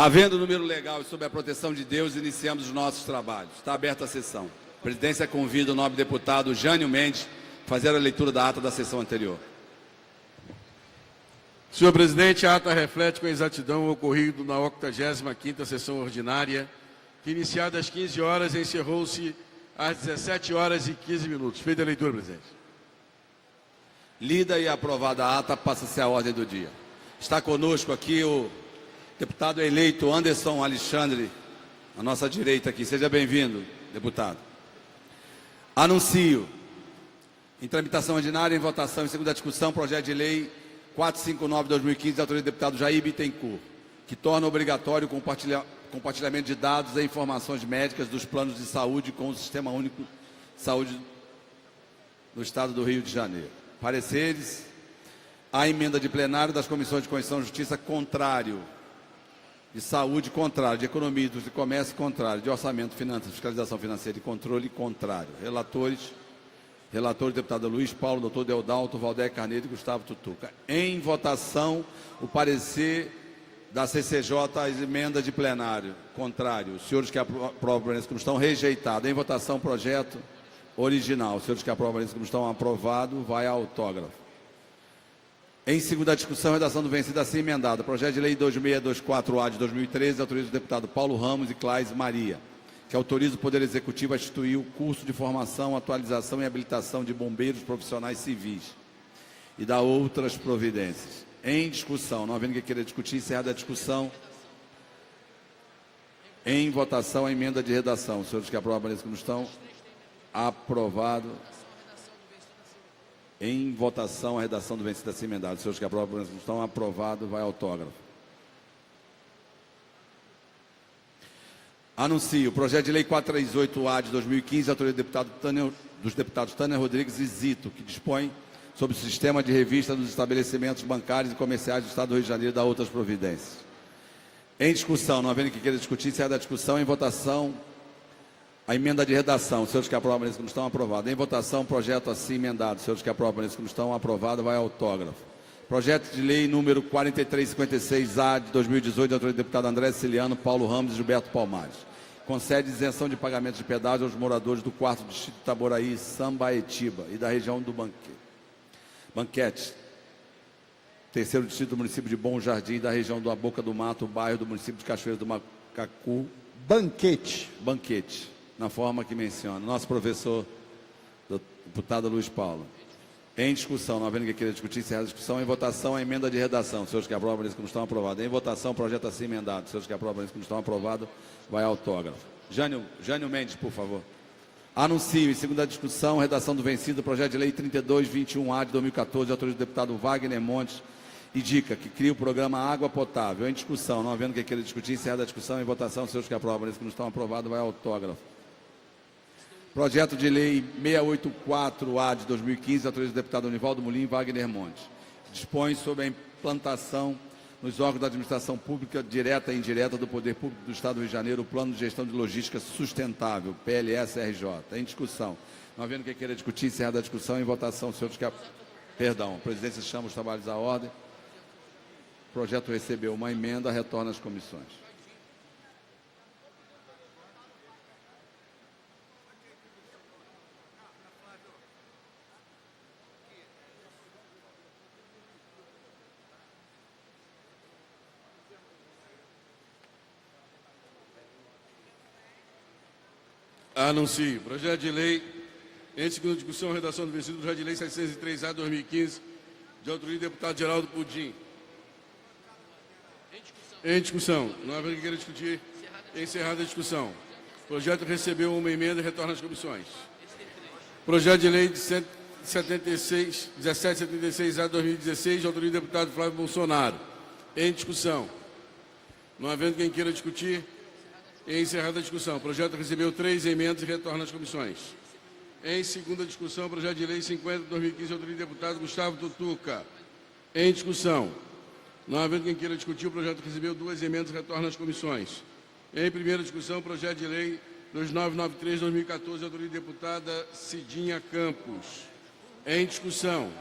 Havendo número legal e sob a proteção de Deus, iniciamos os nossos trabalhos. Está aberta a sessão. A presidência convida o nobre deputado Jânio Mendes a fazer a leitura da ata da sessão anterior. Senhor presidente, a ata reflete com exatidão o ocorrido na 85ª sessão ordinária, que iniciada às 15 horas e encerrou-se às 17 horas e 15 minutos. Feita a leitura, presidente. Lida e aprovada a ata, passa-se a ordem do dia. Está conosco aqui o deputado eleito Anderson Alexandre, à nossa direita aqui. Seja bem-vindo, deputado. Anuncio, em tramitação ordinária, em votação em segunda discussão, projeto de lei 459/2015, de autoria do deputado Jair Bittencourt, que torna obrigatório o compartilhamento de dados e informações médicas dos planos de saúde com o Sistema Único de Saúde do Estado do Rio de Janeiro. Pareceres. A emenda de plenário das comissões de Constituição e Justiça, contrário. De Saúde, contrário. De Economia, de Comércio, contrário. De Orçamento, Finanças, Fiscalização Financeira e Controle, contrário. Relatores, deputado Luiz Paulo, doutor Deodalto, Valdé Carneiro e Gustavo Tutuca. Em votação, o parecer da CCJ, as emendas de plenário, contrário. Os senhores que aprovam nessa comissão, rejeitado. Em votação, projeto original. Os senhores que aprovam nessa comissão, aprovado, vai a autógrafo. Em segunda discussão, redação do vencido assim emendada. Projeto de lei 2624-A de 2013, autoriza o deputado Paulo Ramos e Claes Maria, que autoriza o Poder Executivo a instituir o curso de formação, atualização e habilitação de bombeiros profissionais civis e da outras providências. Em discussão, não havendo quem queira discutir, encerrada a discussão. Em votação, a emenda de redação. Os senhores que aprovam nesse comissão, aprovado. Em votação, a redação do vencido assim emendado. Os senhores que aprovam nessa comissão, aprovado, vai autógrafo. Anuncio o projeto de lei 438-A de 2015, autoria dos deputados Tânia Rodrigues e Zito, que dispõe sobre o sistema de revista dos estabelecimentos bancários e comerciais do Estado do Rio de Janeiro e da outras providências. Em discussão, não havendo que queira discutir, encerra da discussão. Em votação, a emenda de redação. Os senhores que aprovam nesse comissão, aprovado. Em votação, projeto assim emendado. Os senhores que aprovam nesse comissão, aprovado, vai autógrafo. Projeto de lei número 4356-A de 2018, de autoria do deputado André Ciliano, Paulo Ramos e Gilberto Palmares. Concede isenção de pagamento de pedágio aos moradores do 4º distrito de Itaboraí, Sambaetiba e da região do Banquete. 3º distrito do município de Bom Jardim, da região da Boca do Mato, bairro do município de Cachoeira do Macacu. Banquete, na forma que menciona. Nosso professor, deputado Luiz Paulo. Em discussão, não havendo quem queira discutir, encerra a discussão. Em votação, a emenda de redação. Os senhores que aprovam nesse comissão, aprovado. Em votação, projeto assim emendado. Os senhores que aprovam nesse comissão, aprovado, vai autógrafo. Jânio Mendes, por favor. Anuncio, em segunda discussão, redação do vencido, projeto de lei 3221-A de 2014, de autoria do deputado Wagner Montes, indica que cria o programa Água Potável. Em discussão, não havendo quem queira discutir, encerra a discussão. Em votação, os senhores que aprovam nesse comissão, aprovado, vai autógrafo. Projeto de lei 684-A de 2015, autoria do deputado Univaldo Molim Wagner Montes. Dispõe sobre a implantação nos órgãos da administração pública, direta e indireta, do Poder Público do Estado do Rio de Janeiro, o Plano de Gestão de Logística Sustentável, PLS-RJ. Em discussão. Não havendo quem queira discutir, encerrada a discussão. Em votação, senhores que... Perdão, a presidência chama os trabalhos à ordem. O projeto recebeu uma emenda, retorna às comissões. Anuncio. Projeto de lei, em segunda discussão, redação do vencido, projeto de lei 703-A de 2015, de autoria do deputado Geraldo Pudim. Em discussão. Não havendo quem queira discutir, encerrada a discussão. O projeto recebeu uma emenda e retorna às comissões. Projeto de lei de 1776-A de 2016, de autoria do deputado Flávio Bolsonaro. Em discussão. Não havendo quem queira discutir, encerrada a discussão. O projeto recebeu 3 emendas e retorna às comissões. Em segunda discussão, projeto de lei 50/2015, autoria do deputado Gustavo Tutuca. Em discussão. Não havendo quem queira discutir, o projeto recebeu 2 emendas e retorna às comissões. Em primeira discussão, projeto de lei 2993/2014, autoria da deputada Cidinha Campos. Em discussão.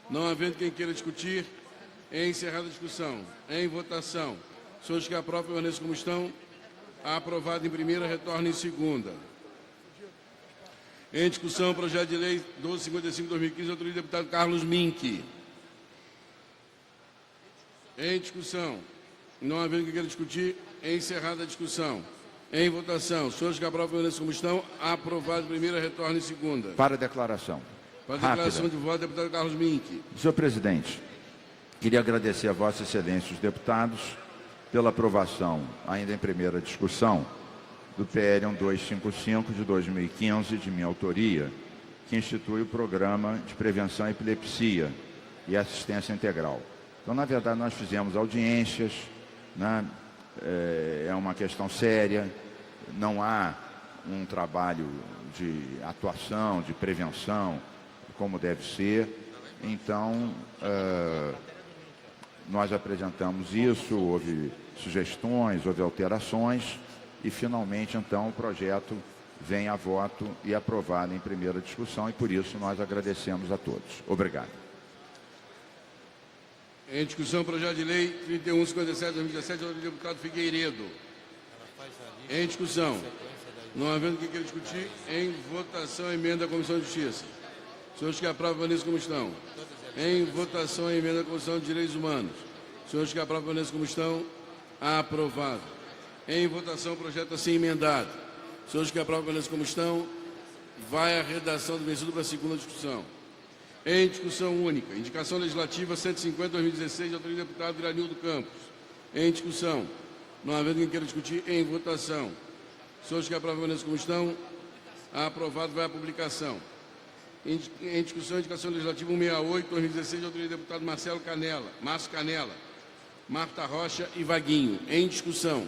Não havendo quem queira discutir, encerrada a discussão. Em votação. Senhores que aprovam, permaneçam como estão. Aprovado em primeira, retorna em segunda. Em discussão, projeto de lei 1255/2015, autoria do deputado Carlos Mink. Em discussão. Não havendo que queira discutir, encerrada a discussão. Em votação. Senhores que aprovam, permaneçam como estão. Aprovado em primeira, retorna em segunda. Para a declaração. Para a declaração de voto, deputado Carlos Mink. Senhor presidente, queria agradecer a Vossa Excelência, os deputados, pela aprovação, ainda em primeira discussão, do PL 1255 de 2015, de minha autoria, que institui o Programa de Prevenção à Epilepsia e Assistência Integral. Então, na verdade, nós fizemos audiências, né? É uma questão séria, não há um trabalho de atuação, de prevenção, como deve ser. Então, nós apresentamos isso, houve sugestões, houve alterações e, finalmente, então, o projeto vem a voto e aprovado em primeira discussão e, por isso, nós agradecemos a todos. Obrigado. Em discussão, projeto de lei 3157/2017, do deputado Figueiredo. Em discussão. Não havendo que queira discutir, em votação, a emenda da Comissão de Justiça. Senhores que aprovam, permaneçam como estão. Em votação, a emenda da Comissão de Direitos Humanos. Senhores que aprovam, permaneçam como estão. Aprovado. Em votação, o projeto assim emendado. Senhores que aprovam, permaneçam como estão. Vai a redação do vencido para a segunda discussão. Em discussão única. Indicação legislativa 150/2016, de autoria do deputado Iranildo Campos. Em discussão. Não havendo quem queira discutir, em votação. Senhores que aprovam, permaneçam como estão. Aprovado, vai à publicação. Em discussão, indicação legislativa 168/2016, de autoria do deputado Márcio Canela, Marta Rocha e Vaguinho. Em discussão.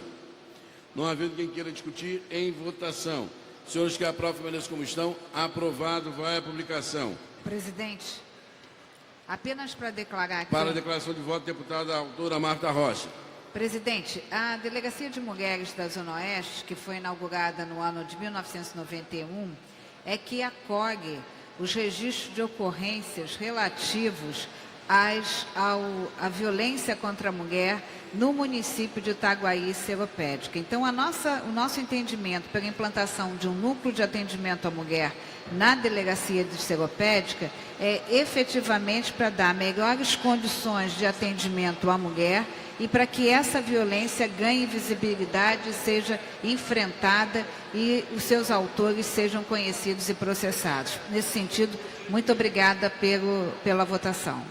Não havendo quem queira discutir, em votação. Senhores que aprovam, permaneçam como estão. Aprovado, vai à publicação. Presidente, apenas para declarar aqui... Para a declaração de voto, deputada autora Marta Rocha. Presidente, a Delegacia de Mulheres da Zona Oeste, que foi inaugurada no ano de 1991, é que acolhe os registros de ocorrências relativos à violência contra a mulher no município de Itaguaí e Seropédica. Então, o nosso entendimento pela implantação de um núcleo de atendimento à mulher na Delegacia de Seropédica é efetivamente para dar melhores condições de atendimento à mulher e para que essa violência ganhe visibilidade, seja enfrentada e os seus autores sejam conhecidos e processados. Nesse sentido, muito obrigada pela votação.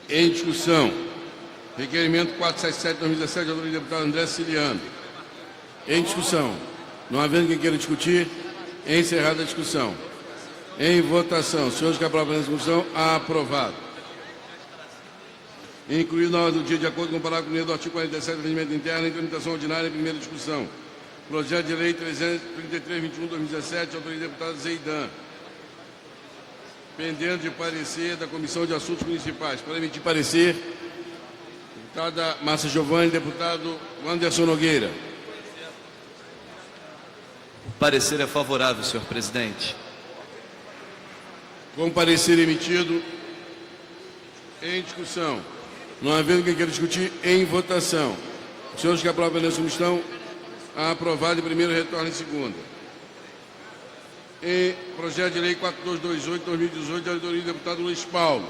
Em discussão, requerimento 477/2017, de autoria do deputado André Ciliano. Em discussão, não havendo quem queira discutir, encerrada a discussão. Em votação, senhores que aprovam a discussão, aprovado. Incluído na ordem do dia, de acordo com o parágrafo 1º do artigo 47 do Regimento Interno, em tramitação ordinária em primeira discussão. Projeto de lei 333/21/2017, de autoria do deputado Zeidan. Pendendo de parecer da Comissão de Assuntos Municipais. Para emitir parecer, deputada Márcia Giovanni, deputado Anderson Nogueira. O parecer é favorável, senhor presidente. Com parecer emitido, em discussão. Não havendo quem queira discutir, em votação. Os senhores que aprovam a como estão, aprovado em primeira, retorna em segunda. Em projeto de lei 4228/2018, de autoria do deputado Luiz Paulo.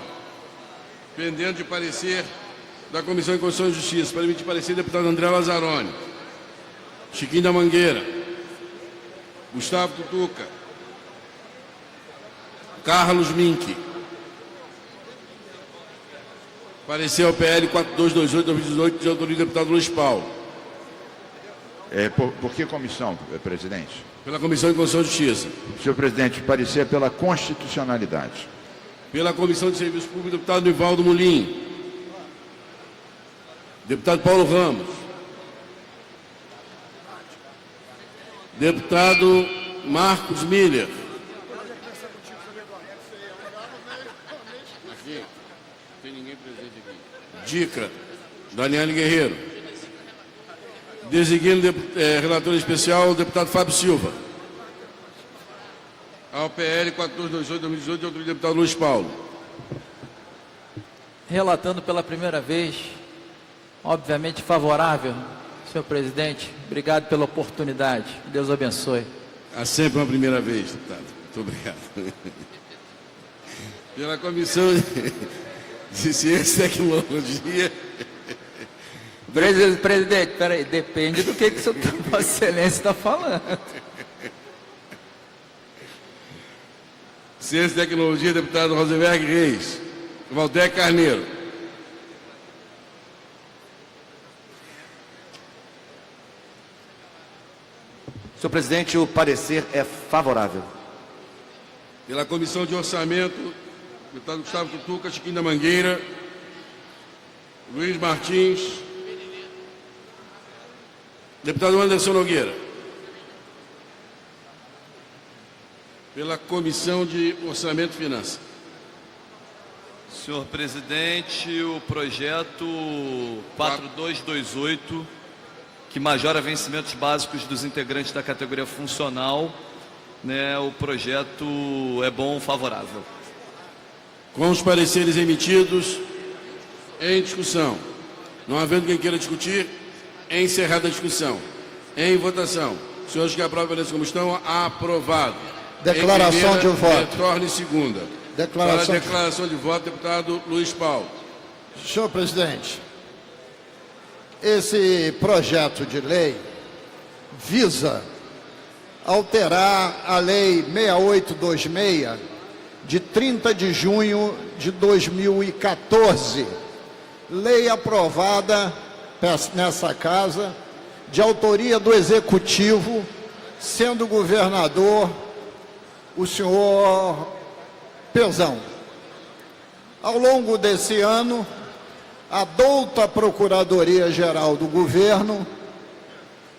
Pendendo de parecer da Comissão de Constituição e Justiça. Para emitir parecer, deputado André Lazzaroni. Chiquinho da Mangueira. Gustavo Tutuca. Carlos Mink. Parecer ao PL 4228/2018, de autoria do deputado Luiz Paulo. Por que comissão, presidente? Pela Comissão de Constituição e Justiça. Senhor presidente, parecer pela constitucionalidade. Pela Comissão de Serviço Público, deputado Nivaldo Mulim. Deputado Paulo Ramos. Deputado Marcos Miller. Aqui, não tem ninguém presente aqui. Dica, Daniele Guerreiro. Designando relator especial, o deputado Fábio Silva. Ao PL 1428/2018, de autoria do deputado Luiz Paulo. relatando pela primeira vez, obviamente favorável, senhor presidente. Obrigado pela oportunidade. Deus abençoe. Há sempre uma primeira vez, deputado. Muito obrigado. Pela Comissão de Ciência e Tecnologia. Presidente, peraí, depende do que o senhor, Vossa Excelência está falando. Ciência e Tecnologia, deputado Rosenberg Reis. Valdec Carneiro. Senhor presidente, o parecer é favorável. Pela Comissão de Orçamento, deputado Gustavo Tutuca, Chiquinho da Mangueira, Luiz Martins, deputado Anderson Nogueira. Pela Comissão de Orçamento e Finanças. Senhor presidente, o projeto 4228, que majora vencimentos básicos dos integrantes da categoria funcional, né, o projeto é bom, favorável. Com os pareceres emitidos, em discussão. Não havendo quem queira discutir, encerrada a discussão. Em votação. Senhores que aprovam a como estão, aprovado. Declaração de voto. Retorne segunda. Para a declaração de voto, deputado Luiz Paulo. Senhor presidente, esse projeto de lei visa alterar a Lei 6826, de 30 de junho de 2014, lei aprovada nessa casa, de autoria do Executivo, sendo governador o senhor Pezão. Ao longo desse ano, a douta Procuradoria-Geral do Governo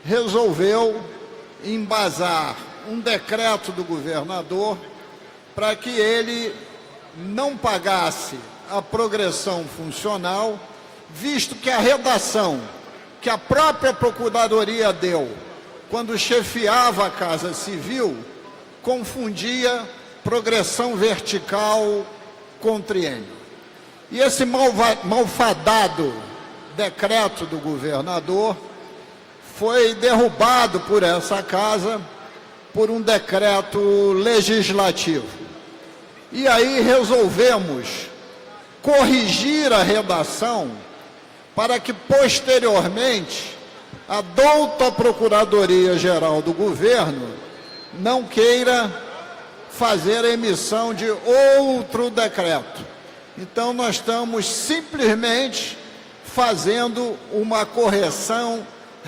resolveu embasar um decreto do governador para que ele não pagasse a progressão funcional, visto que a redação que a própria Procuradoria deu quando chefiava a Casa Civil confundia progressão vertical com triênio. E esse malfadado decreto do governador foi derrubado por essa casa por um decreto legislativo. E aí resolvemos corrigir a redação para que, posteriormente, a douta Procuradoria-Geral do Governo não queira fazer a emissão de outro decreto. Então, nós estamos simplesmente fazendo uma correção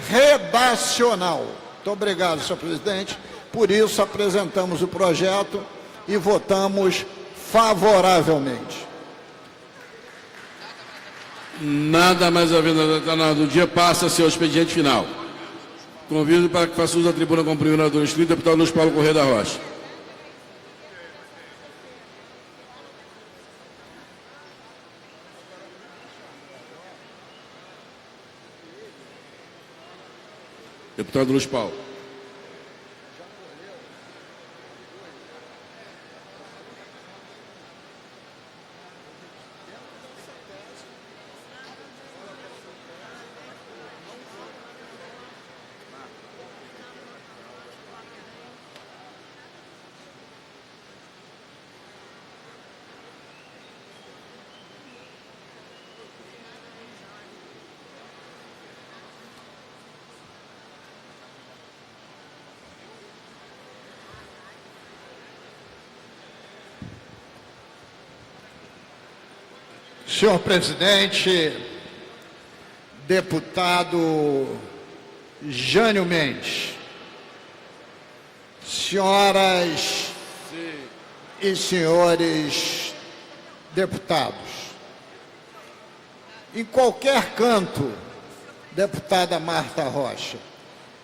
redacional. Muito obrigado, senhor presidente. Por isso, apresentamos o projeto e votamos favoravelmente. Nada mais havendo no dia, passa-se ao expediente final. Convido para que faça uso da tribuna como primeiro orador inscrito, deputado Luiz Paulo Corrêa da Rocha. Deputado Luiz Paulo. Senhor presidente, deputado Jânio Mendes, senhoras e senhores deputados, em qualquer canto, deputada Marta Rocha,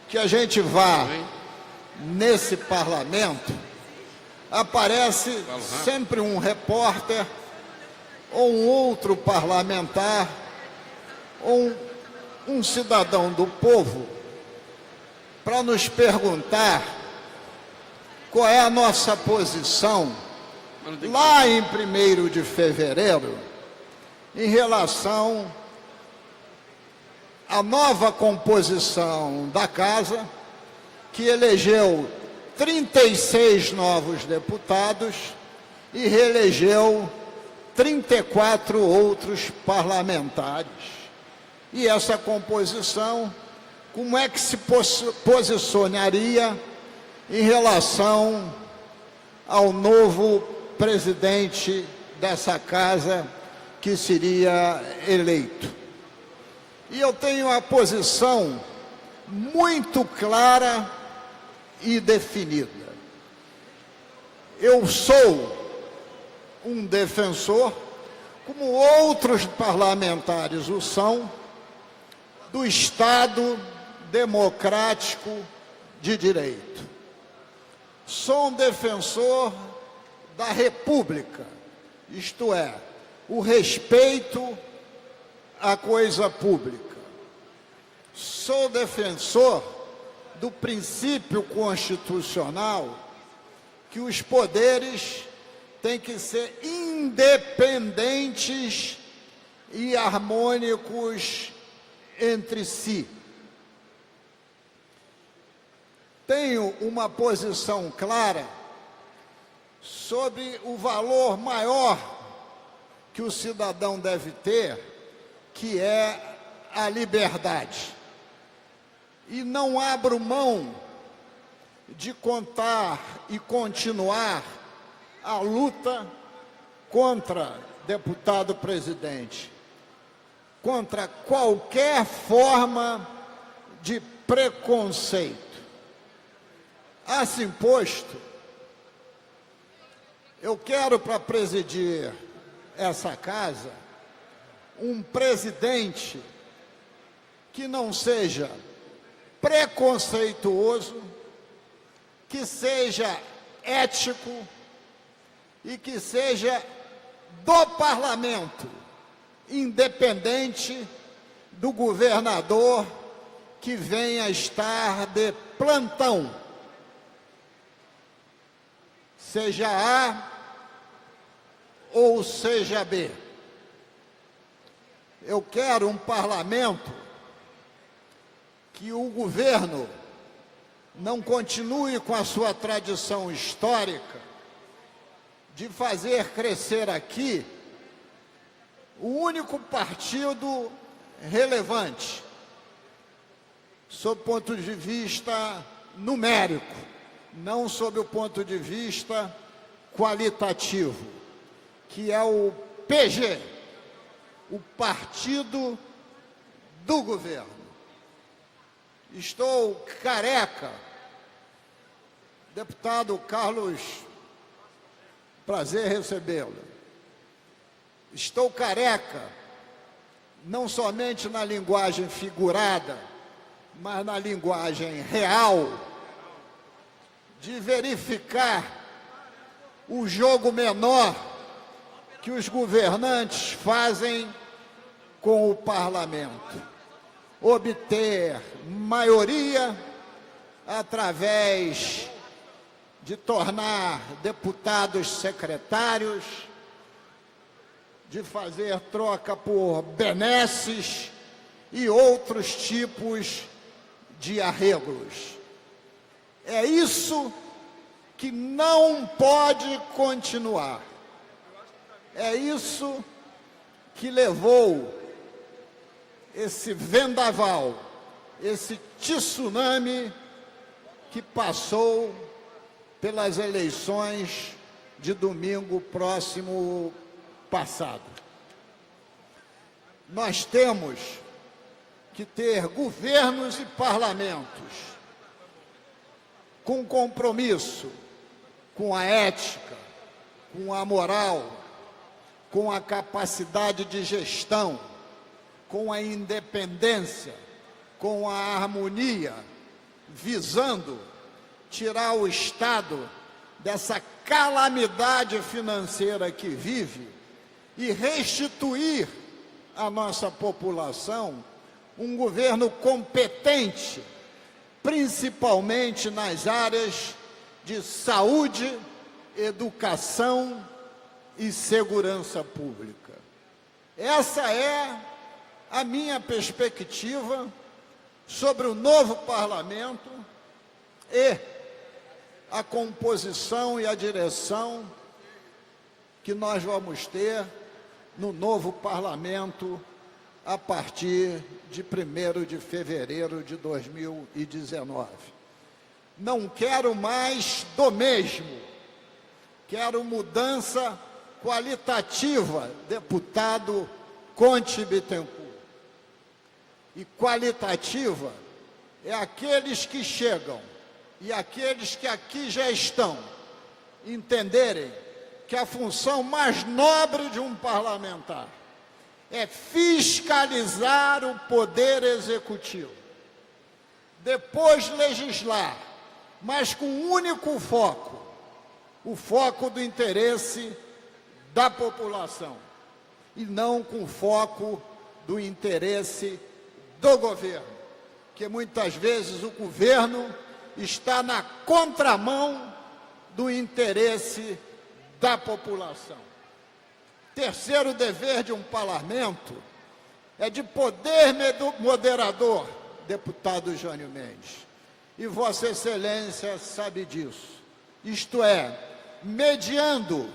que a gente vá nesse parlamento, aparece sempre um repórter ou um outro parlamentar, ou um cidadão do povo, para nos perguntar qual é a nossa posição lá em 1º de fevereiro, em relação à nova composição da Casa, que elegeu 36 novos deputados e reelegeu 34 outros parlamentares. E essa composição, como é que se posicionaria em relação ao novo presidente dessa Casa que seria eleito? E eu tenho a posição muito clara e definida. Eu sou um defensor, como outros parlamentares o são, do Estado democrático de direito. Sou um defensor da República, isto é, o respeito à coisa pública. Sou defensor do princípio constitucional que os poderes têm que ser independentes e harmônicos entre si. Tenho uma posição clara sobre o valor maior que o cidadão deve ter, que é a liberdade. E não abro mão de contar e continuar a luta contra, deputado presidente, contra qualquer forma de preconceito. Assim posto, eu quero, para presidir essa Casa, um presidente que não seja preconceituoso, que seja ético e que seja do parlamento, independente do governador que venha estar de plantão, seja A ou seja B. Eu quero um parlamento que o governo não continue com a sua tradição histórica de fazer crescer aqui o único partido relevante, sob o ponto de vista numérico, não sob o ponto de vista qualitativo, que é o PG, o Partido do Governo. Estou careca, deputado Carlos, prazer recebê-lo. Estou careca, não somente na linguagem figurada, mas na linguagem real, de verificar o jogo menor que os governantes fazem com o parlamento. Obter maioria através de tornar deputados secretários, de fazer troca por benesses e outros tipos de arreglos. É isso que não pode continuar. É isso que levou esse vendaval, esse tsunami que passou pelas eleições de domingo próximo passado. Nós temos que ter governos e parlamentos com compromisso com a ética, com a moral, com a capacidade de gestão, com a independência, com a harmonia, visando tirar o Estado dessa calamidade financeira que vive e restituir à nossa população um governo competente, principalmente nas áreas de saúde, educação e segurança pública. Essa é a minha perspectiva sobre o novo parlamento e a composição e a direção que nós vamos ter no novo parlamento a partir de 1º de fevereiro de 2019. Não quero mais do mesmo, quero mudança qualitativa, deputado Conte Bittencourt. E qualitativa é aqueles que chegam e aqueles que aqui já estão entenderem que a função mais nobre de um parlamentar é fiscalizar o poder executivo, depois legislar, mas com um único foco, o foco do interesse da população, e não com foco do interesse do governo, que muitas vezes o governo está na contramão do interesse da população. Terceiro dever de um parlamento é de poder moderador, deputado Jânio Mendes. E Vossa Excelência sabe disso. Isto é, mediando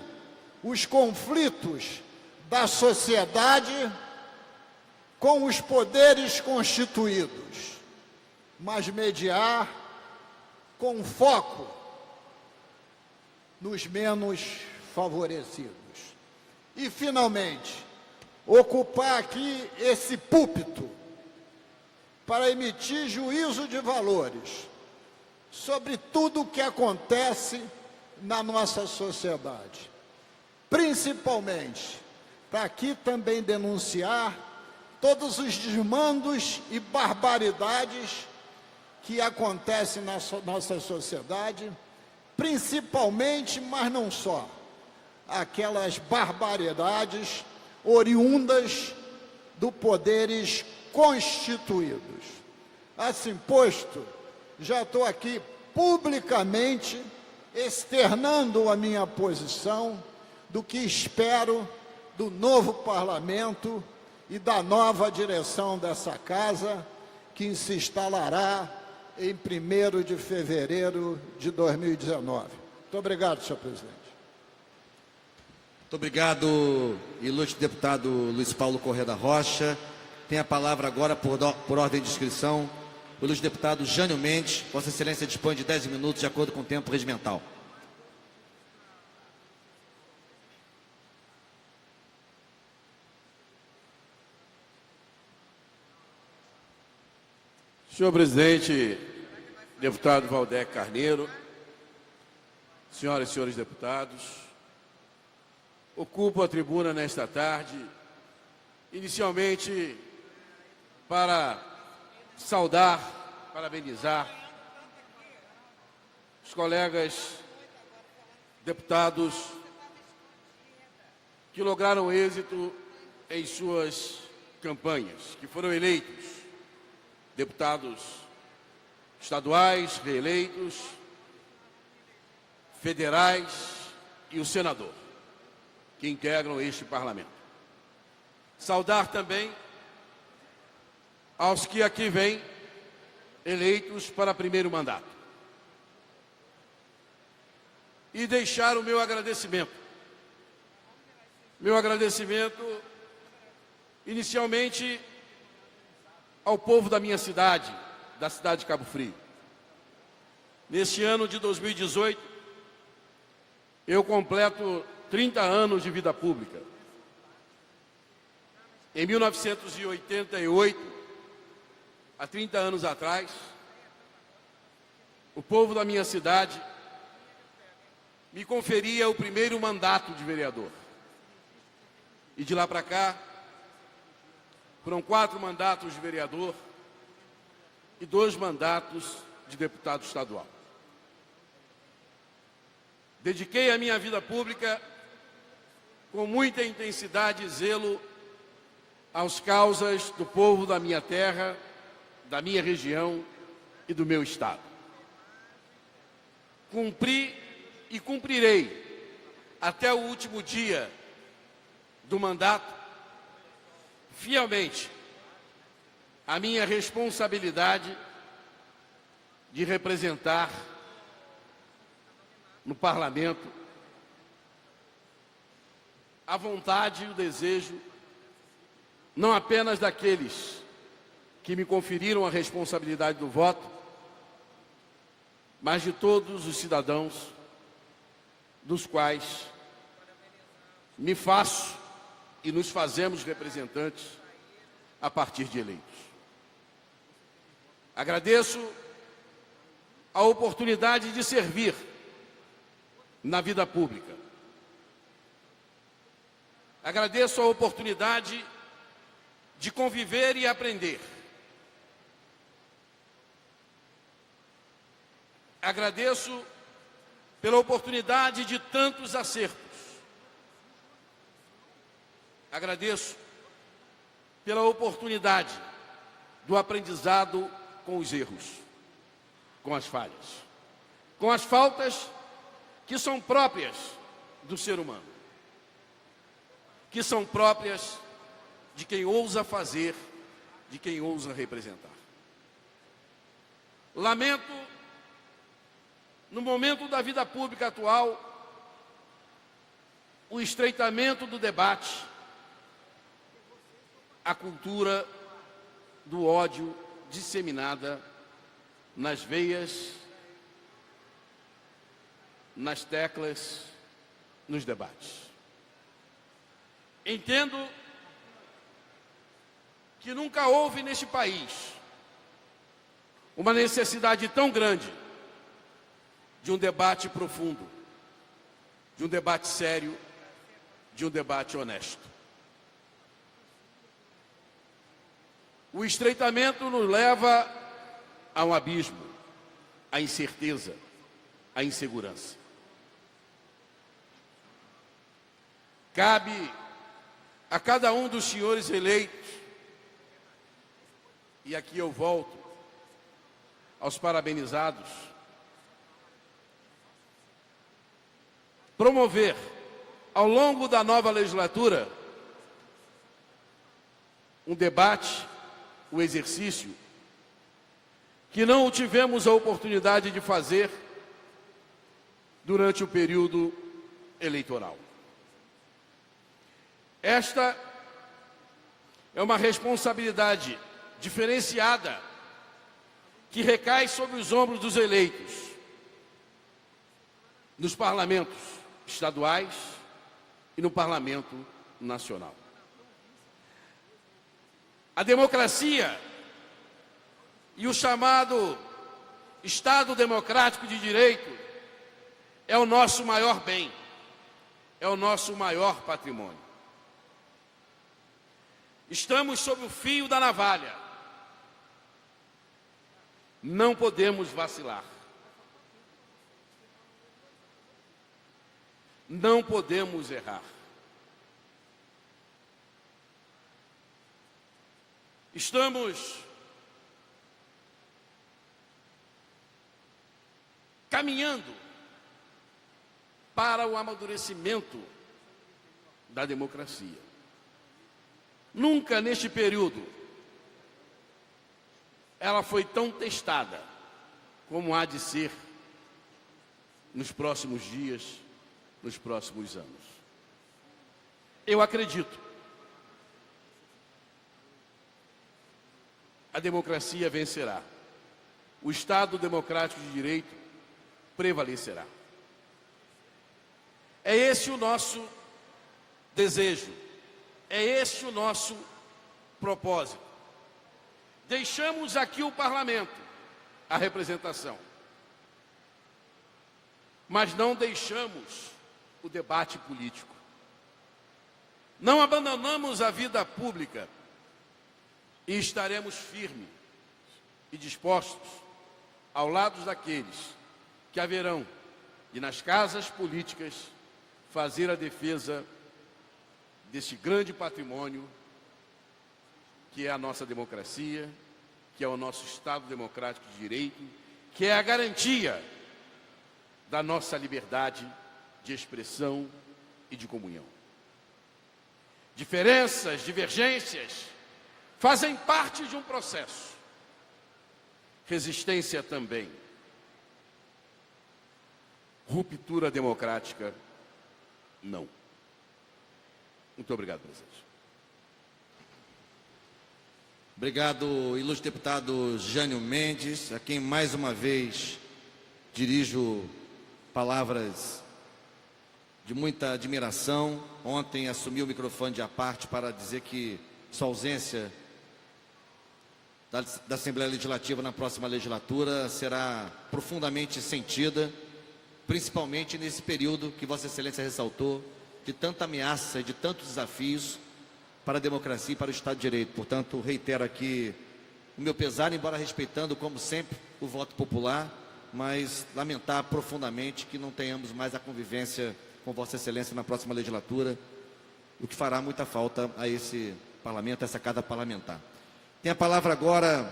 os conflitos da sociedade com os poderes constituídos, mas mediar com foco nos menos favorecidos. E, finalmente, ocupar aqui esse púlpito para emitir juízo de valores sobre tudo o que acontece na nossa sociedade. Principalmente, para aqui também denunciar todos os desmandos e barbaridades que acontecem na nossa sociedade, principalmente, mas não só, aquelas barbaridades oriundas dos poderes constituídos. Assim posto, já estou aqui publicamente externando a minha posição do que espero do novo parlamento e da nova direção dessa casa, que se instalará em 1º de fevereiro de 2019. Muito obrigado, senhor presidente. Muito obrigado, ilustre deputado Luiz Paulo Corrêa da Rocha. Tem a palavra agora, por ordem de inscrição, o ilustre deputado Jânio Mendes. Vossa Excelência dispõe de 10 minutos, de acordo com o tempo regimental. Senhor presidente, deputado Valdec Carneiro, senhoras e senhores deputados, ocupo a tribuna nesta tarde, inicialmente para saudar, parabenizar os colegas deputados que lograram êxito em suas campanhas, que foram eleitos deputados estaduais, reeleitos, federais e o senador, que integram este parlamento. Saudar também aos que aqui vêm eleitos para primeiro mandato. E deixar o meu agradecimento. Meu agradecimento, inicialmente, ao povo da minha cidade, da cidade de Cabo Frio. Neste ano de 2018, eu completo 30 anos de vida pública. Em 1988, há 30 anos atrás, o povo da minha cidade me conferia o primeiro mandato de vereador. E de lá para cá, foram 4 mandatos de vereador e 2 mandatos de deputado estadual. Dediquei a minha vida pública com muita intensidade e zelo às causas do povo da minha terra, da minha região e do meu estado. Cumpri e cumprirei até o último dia do mandato fielmente a minha responsabilidade de representar no Parlamento a vontade e o desejo não apenas daqueles que me conferiram a responsabilidade do voto, mas de todos os cidadãos dos quais me faço e nos fazemos representantes a partir de eleitos. Agradeço a oportunidade de servir na vida pública. Agradeço a oportunidade de conviver e aprender. Agradeço pela oportunidade de tantos acertos. Agradeço pela oportunidade do aprendizado com os erros, com as falhas, com as faltas que são próprias do ser humano, que são próprias de quem ousa fazer, de quem ousa representar. Lamento, no momento da vida pública atual, o estreitamento do debate, a cultura do ódio disseminada nas veias, nas teclas, nos debates. Entendo que nunca houve neste país uma necessidade tão grande de um debate profundo, de um debate sério, de um debate honesto. O estreitamento nos leva a um abismo, à incerteza, à insegurança. Cabe a cada um dos senhores eleitos, e aqui eu volto aos parabenizados, promover, ao longo da nova legislatura, um debate, o exercício, que não tivemos a oportunidade de fazer durante o período eleitoral. Esta é uma responsabilidade diferenciada que recai sobre os ombros dos eleitos nos parlamentos estaduais e no Parlamento Nacional. A democracia e o chamado Estado Democrático de Direito é o nosso maior bem, é o nosso maior patrimônio. Estamos sob o fio da navalha. Não podemos vacilar. Não podemos errar. Estamos caminhando para o amadurecimento da democracia. Nunca neste período ela foi tão testada como há de ser nos próximos dias, nos próximos anos. Eu acredito. A democracia vencerá. O Estado Democrático de Direito prevalecerá. É esse o nosso desejo. É esse o nosso propósito. Deixamos aqui o Parlamento, a representação. Mas não deixamos o debate político. Não abandonamos a vida pública e estaremos firmes e dispostos ao lado daqueles que haverão de, nas casas políticas, fazer a defesa deste grande patrimônio que é a nossa democracia, que é o nosso Estado Democrático de Direito, que é a garantia da nossa liberdade de expressão e de comunhão. diferenças, divergências, fazem parte de um processo. Resistência também. Ruptura democrática, não. Muito obrigado, presidente. Obrigado, ilustre deputado Jânio Mendes, a quem mais uma vez dirijo palavras de muita admiração. Ontem assumi o microfone de à parte para dizer que sua ausência da Assembleia Legislativa na próxima legislatura será profundamente sentida, principalmente nesse período que Vossa Excelência ressaltou, de tanta ameaça e de tantos desafios para a democracia e para o Estado de Direito. Portanto, reitero aqui o meu pesar, embora respeitando, como sempre, o voto popular, mas lamentar profundamente que não tenhamos mais a convivência com Vossa Excelência na próxima legislatura, o que fará muita falta a esse parlamento, a essa casa parlamentar. Tem a palavra agora,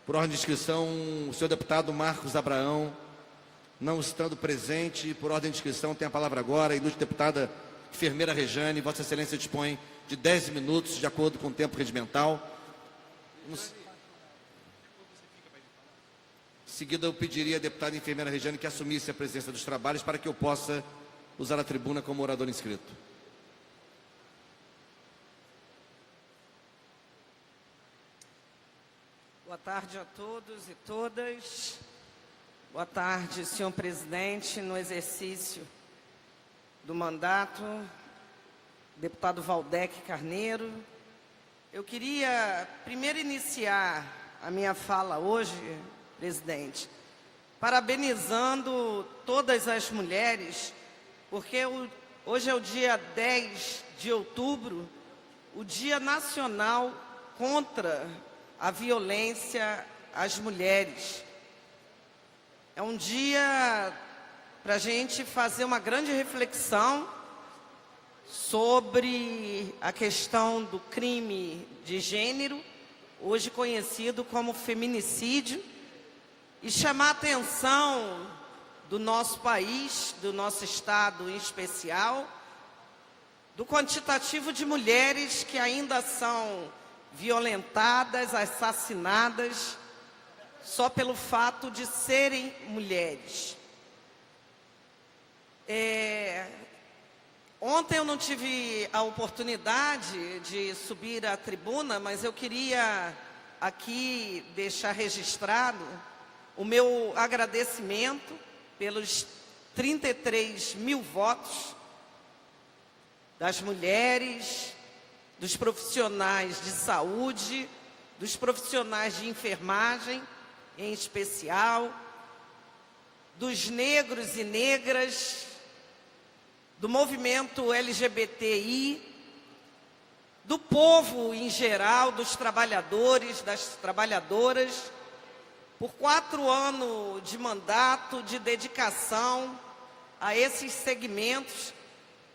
por ordem de inscrição, o senhor deputado Marcos Abraão, não estando presente, por ordem de inscrição, tem a palavra agora a ilustre deputada Enfermeira Rejane. Vossa Excelência dispõe de 10 minutos, de acordo com o tempo regimental. Em seguida, eu pediria à deputada Enfermeira Rejane que assumisse a presença dos trabalhos para que eu possa usar a tribuna como orador inscrito. Boa tarde a todos e todas. Boa tarde, senhor presidente, no exercício do mandato, deputado Valdec Carneiro. Eu queria primeiro iniciar a minha fala hoje, presidente, parabenizando todas as mulheres, porque hoje é o dia 10 de outubro, o Dia Nacional contra a Violência às Mulheres. É um dia para a gente fazer uma grande reflexão sobre a questão do crime de gênero, hoje conhecido como feminicídio, e chamar a atenção do nosso país, do nosso estado em especial, do quantitativo de mulheres que ainda são violentadas, assassinadas, só pelo fato de serem mulheres. Ontem eu não tive a oportunidade de subir à tribuna, mas eu queria aqui deixar registrado o meu agradecimento pelos 33 mil votos das mulheres, dos profissionais de saúde, dos profissionais de enfermagem, em especial, dos negros e negras, do movimento LGBTI, do povo em geral, dos trabalhadores, das trabalhadoras, por 4 anos de mandato, de dedicação a esses segmentos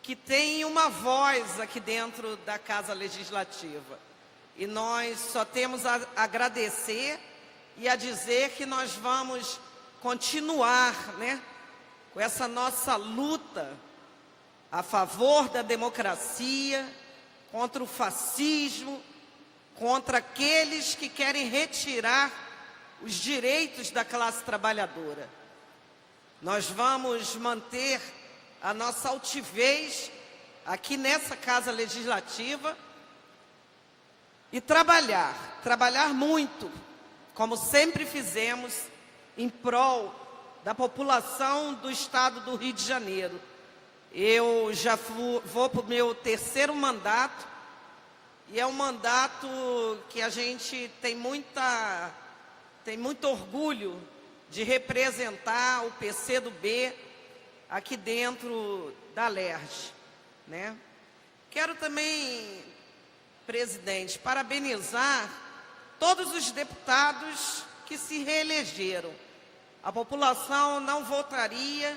que têm uma voz aqui dentro da Casa Legislativa. E nós só temos a agradecer e a dizer que nós vamos continuar, com essa nossa luta a favor da democracia, contra o fascismo, contra aqueles que querem retirar os direitos da classe trabalhadora. Nós vamos manter a nossa altivez aqui nessa Casa Legislativa e trabalhar muito, como sempre fizemos, em prol da população do estado do Rio de Janeiro. Eu já vou para o meu 3º mandato, e é um mandato que a gente tem muito orgulho de representar o PCdoB aqui dentro da LERJ, Quero também, presidente, parabenizar todos os deputados que se reelegeram. A população não votaria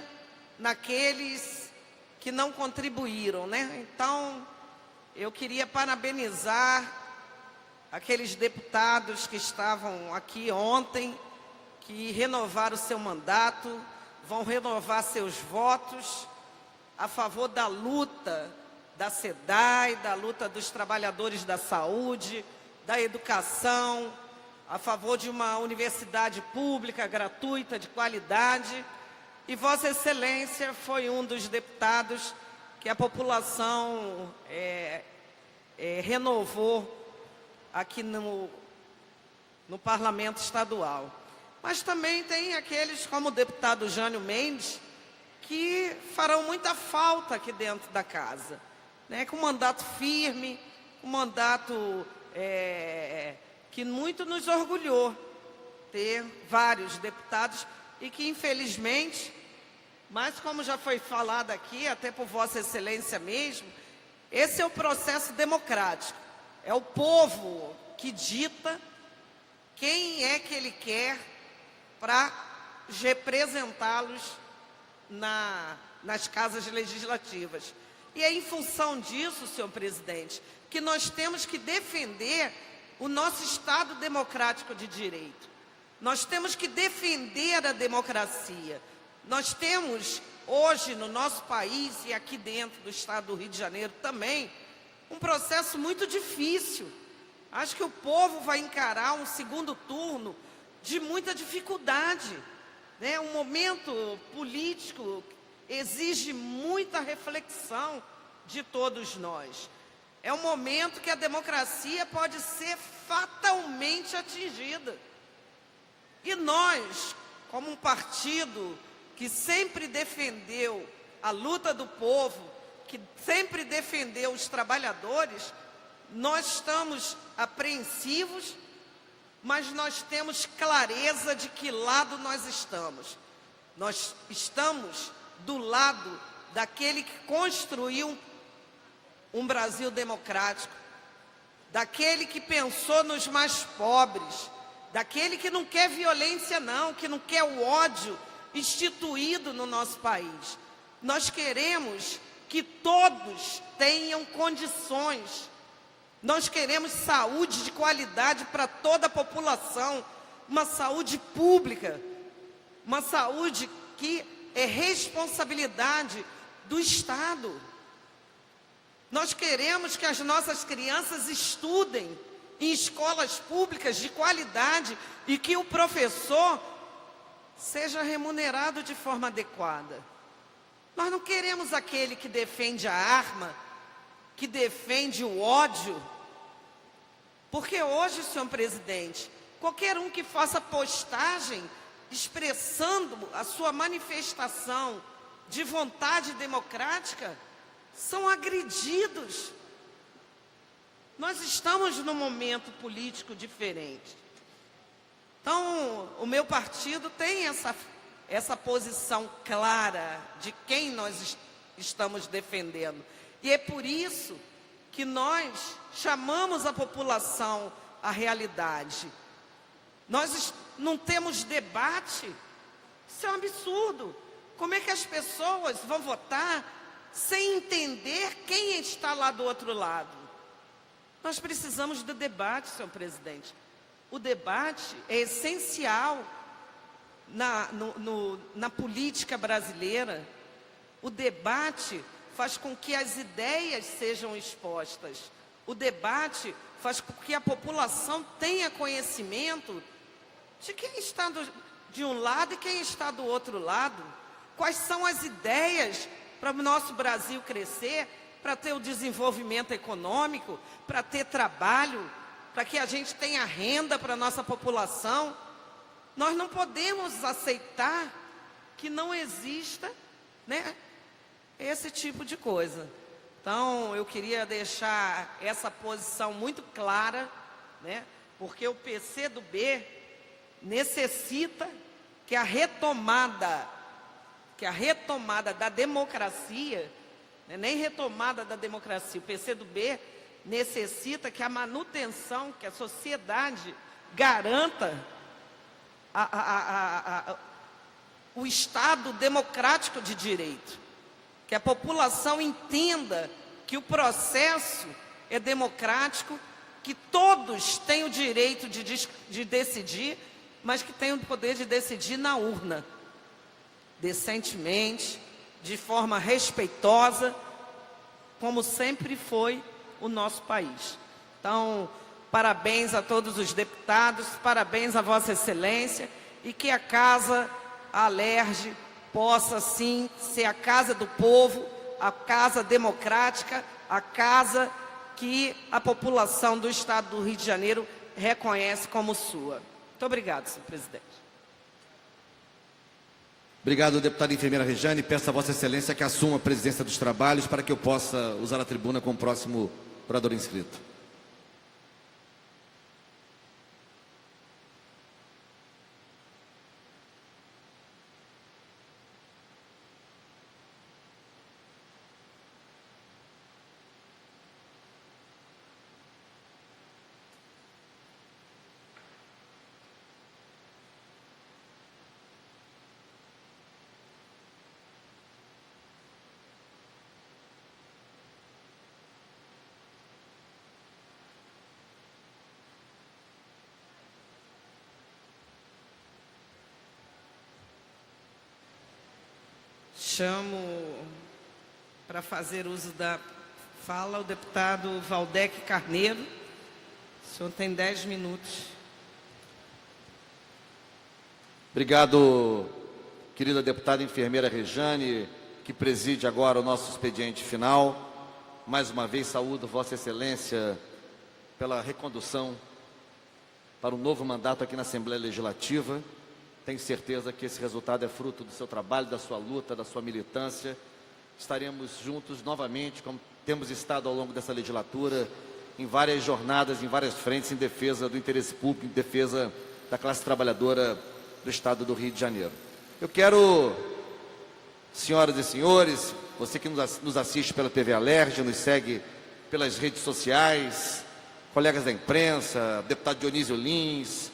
naqueles que não contribuíram, Então, eu queria parabenizar aqueles deputados que estavam aqui ontem, que renovaram seu mandato, vão renovar seus votos a favor da luta da SEDAI, da luta dos trabalhadores da saúde, da educação, a favor de uma universidade pública, gratuita, de qualidade. E Vossa Excelência foi um dos deputados que a população renovou aqui no Parlamento Estadual. Mas também tem aqueles, como o deputado Jânio Mendes, que farão muita falta aqui dentro da casa, né? Com mandato firme, um mandato que muito nos orgulhou ter vários deputados e que, infelizmente, mas como já foi falado aqui, até por Vossa Excelência mesmo, esse é o processo democrático. É o povo que dita quem é que ele quer para representá-los nas casas legislativas. E é em função disso, senhor presidente, que nós temos que defender o nosso Estado democrático de direito. Nós temos que defender a democracia. Nós temos hoje no nosso país e aqui dentro do Estado do Rio de Janeiro também um processo muito difícil. Acho que o povo vai encarar um segundo turno de muita dificuldade, né? Um momento político exige muita reflexão de todos nós. É um momento que a democracia pode ser fatalmente atingida. E nós, como um partido que sempre defendeu a luta do povo, que sempre defendeu os trabalhadores, nós estamos apreensivos, mas nós temos clareza de que lado nós estamos. Nós estamos do lado daquele que construiu um Brasil democrático, daquele que pensou nos mais pobres, daquele que não quer violência não, que não quer o ódio instituído no nosso país. Nós queremos que todos tenham condições. Nós queremos saúde de qualidade para toda a população, uma saúde pública, uma saúde que é responsabilidade do Estado. Nós queremos que as nossas crianças estudem em escolas públicas de qualidade e que o professor seja remunerado de forma adequada. Nós não queremos aquele que defende a arma, que defende o ódio, porque hoje, senhor presidente, qualquer um que faça postagem expressando a sua manifestação de vontade democrática são agredidos. Nós estamos num momento político diferente. Então, o meu partido tem essa posição clara de quem nós estamos defendendo. E é por isso que nós chamamos a população à realidade. Nós não temos debate. Isso é um absurdo. Como é que as pessoas vão votar sem entender quem está lá do outro lado? Nós precisamos do debate, senhor presidente. O debate é essencial na política brasileira. O debate faz com que as ideias sejam expostas. O debate faz com que a população tenha conhecimento de quem está de um lado e quem está do outro lado. Quais são as ideias para o nosso Brasil crescer, para ter o desenvolvimento econômico, para ter trabalho, para que a gente tenha renda para a nossa população. Nós não podemos aceitar que não exista, né, esse tipo de coisa. Então, eu queria deixar essa posição muito clara, né, porque o PCdoB necessita que a retomada da democracia, né, nem retomada da democracia, o PCdoB necessita que a manutenção, que a sociedade garanta o Estado democrático de direito, que a população entenda que o processo é democrático, que todos têm o direito de decidir, mas que têm o poder de decidir na urna, decentemente, de forma respeitosa, como sempre foi o nosso país. Então, parabéns a todos os deputados, parabéns a Vossa Excelência, e que a Casa Alerj possa, sim, ser a casa do povo, a casa democrática, a casa que a população do Estado do Rio de Janeiro reconhece como sua. Muito obrigado, senhor presidente. Obrigado, deputada enfermeira Rejane. Peço a Vossa Excelência que assuma a presidência dos trabalhos para que eu possa usar a tribuna com o próximo orador inscrito. Chamo para fazer uso da fala o deputado Valdec Carneiro. O senhor tem 10 minutos. Obrigado, querida deputada enfermeira Rejane, que preside agora o nosso expediente final. Mais uma vez saúdo Vossa Excelência pela recondução para um novo mandato aqui na Assembleia Legislativa. Tenho certeza que esse resultado é fruto do seu trabalho, da sua luta, da sua militância. Estaremos juntos novamente, como temos estado ao longo dessa legislatura, em várias jornadas, em várias frentes, em defesa do interesse público, em defesa da classe trabalhadora do Estado do Rio de Janeiro. Eu quero, senhoras e senhores, você que nos assiste pela TV Alerj, nos segue pelas redes sociais, colegas da imprensa, deputado Dionísio Lins,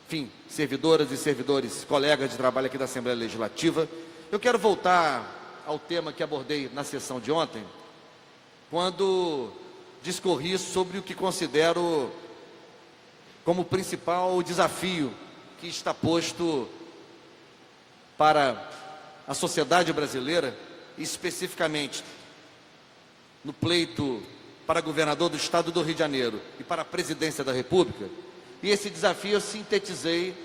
enfim, servidoras e servidores, colegas de trabalho aqui da Assembleia Legislativa. Eu quero voltar ao tema que abordei na sessão de ontem, quando discorri sobre o que considero como principal desafio que está posto para a sociedade brasileira, e especificamente no pleito para governador do Estado do Rio de Janeiro e para a presidência da República. E esse desafio eu sintetizei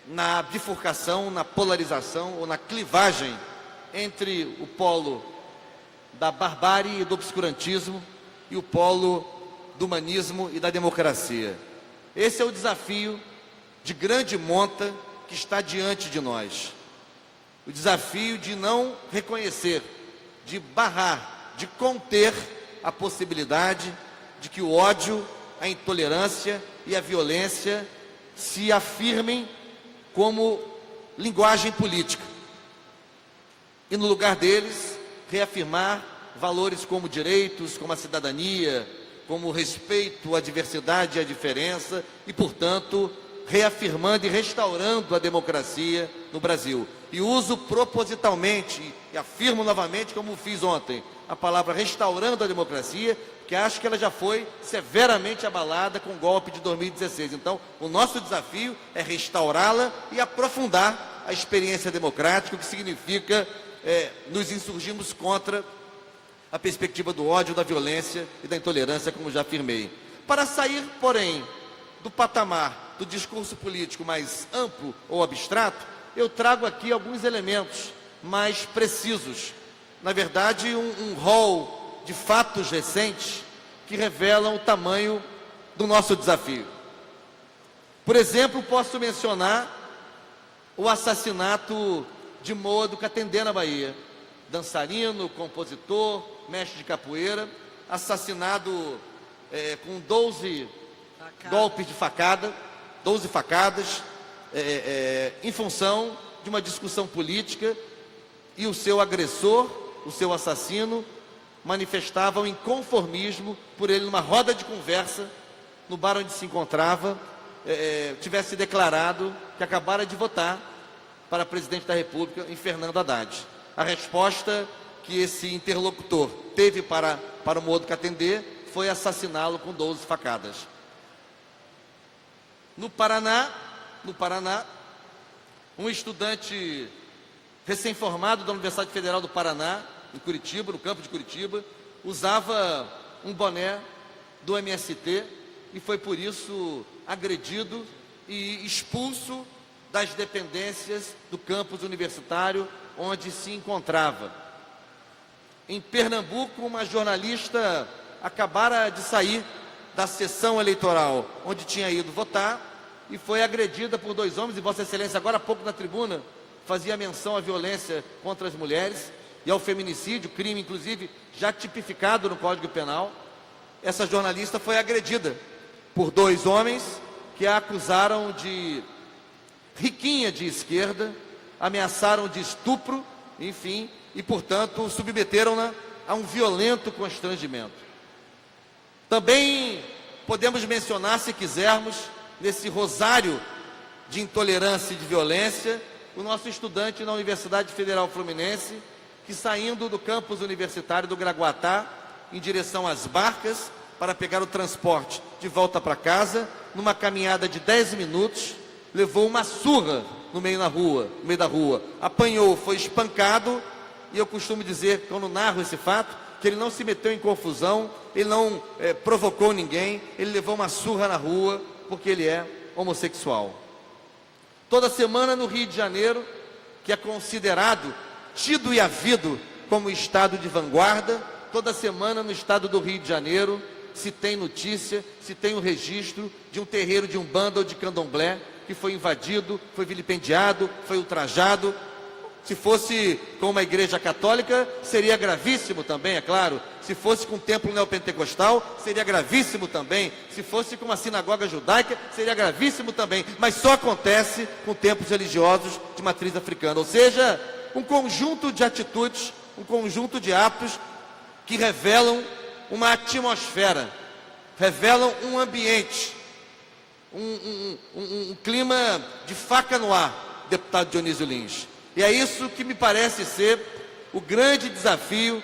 na bifurcação, na polarização ou na clivagem entre o polo da barbárie e do obscurantismo e o polo do humanismo e da democracia. Esse é o desafio de grande monta que está diante de nós. O desafio de não reconhecer, de barrar, de conter a possibilidade de que o ódio, a intolerância e a violência se afirmem como linguagem política. E no lugar deles, reafirmar valores como direitos, como a cidadania, como o respeito à diversidade e à diferença e, portanto, reafirmando e restaurando a democracia no Brasil. E uso propositalmente, e afirmo novamente, como fiz ontem, a palavra restaurando a democracia, que acho que ela já foi severamente abalada com o golpe de 2016. Então, o nosso desafio é restaurá-la e aprofundar a experiência democrática, o que significa nos insurgirmos contra a perspectiva do ódio, da violência e da intolerância, como já afirmei. Para sair, porém, do patamar do discurso político mais amplo ou abstrato, eu trago aqui alguns elementos mais precisos. Na verdade, um rol de fatos recentes que revelam o tamanho do nosso desafio. Por exemplo, posso mencionar o assassinato de Moa do Catendê, na Bahia. Dançarino, compositor, mestre de capoeira, assassinado com 12 golpes de facada, 12 facadas, em função de uma discussão política, e o seu agressor, o seu assassino, manifestavam inconformismo por ele, numa roda de conversa, no bar onde se encontrava, tivesse declarado que acabara de votar para presidente da República em Fernando Haddad. A resposta que esse interlocutor teve para o Moa do Catendê foi assassiná-lo com 12 facadas. No Paraná, um estudante recém-formado da Universidade Federal do Paraná, em Curitiba, no campo de Curitiba, usava um boné do MST e foi por isso agredido e expulso das dependências do campus universitário onde se encontrava. Em Pernambuco, uma jornalista acabara de sair da sessão eleitoral onde tinha ido votar e foi agredida por 2 homens, e Vossa Excelência agora há pouco na tribuna fazia menção à violência contra as mulheres e ao feminicídio, crime inclusive já tipificado no Código Penal. Essa jornalista foi agredida por 2 homens que a acusaram de riquinha de esquerda, ameaçaram de estupro, enfim, e portanto submeteram-na a um violento constrangimento. Também podemos mencionar, se quisermos, nesse rosário de intolerância e de violência, o nosso estudante na Universidade Federal Fluminense, que saindo do campus universitário do Graguatá, em direção às Barcas, para pegar o transporte de volta para casa, numa caminhada de 10 minutos, levou uma surra no meio da rua, apanhou, foi espancado, e eu costumo dizer, quando narro esse fato, que ele não se meteu em confusão, ele não provocou ninguém, ele levou uma surra na rua, porque ele é homossexual. Toda semana no Rio de Janeiro, que é considerado, tido e havido como estado de vanguarda, toda semana no estado do Rio de Janeiro, se tem notícia, se tem um registro de um terreiro de Umbanda ou de Candomblé que foi invadido, foi vilipendiado, foi ultrajado. Se fosse com uma igreja católica, seria gravíssimo também, é claro. Se fosse com um templo neopentecostal, seria gravíssimo também. Se fosse com uma sinagoga judaica, seria gravíssimo também. Mas só acontece com templos religiosos de matriz africana. Ou seja, um conjunto de atitudes, um conjunto de atos que revelam uma atmosfera, revelam um ambiente, um clima de faca no ar, deputado Dionísio Lins. E é isso que me parece ser o grande desafio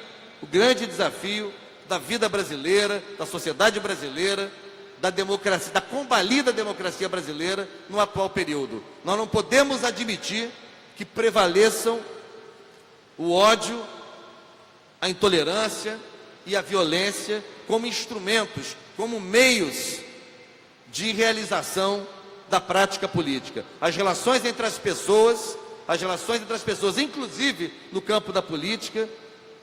da vida brasileira, da sociedade brasileira, da democracia, da combalida democracia brasileira no atual período. Nós não podemos admitir que prevaleçam o ódio, a intolerância e a violência como instrumentos, como meios de realização da prática política. As relações entre as pessoas, inclusive no campo da política,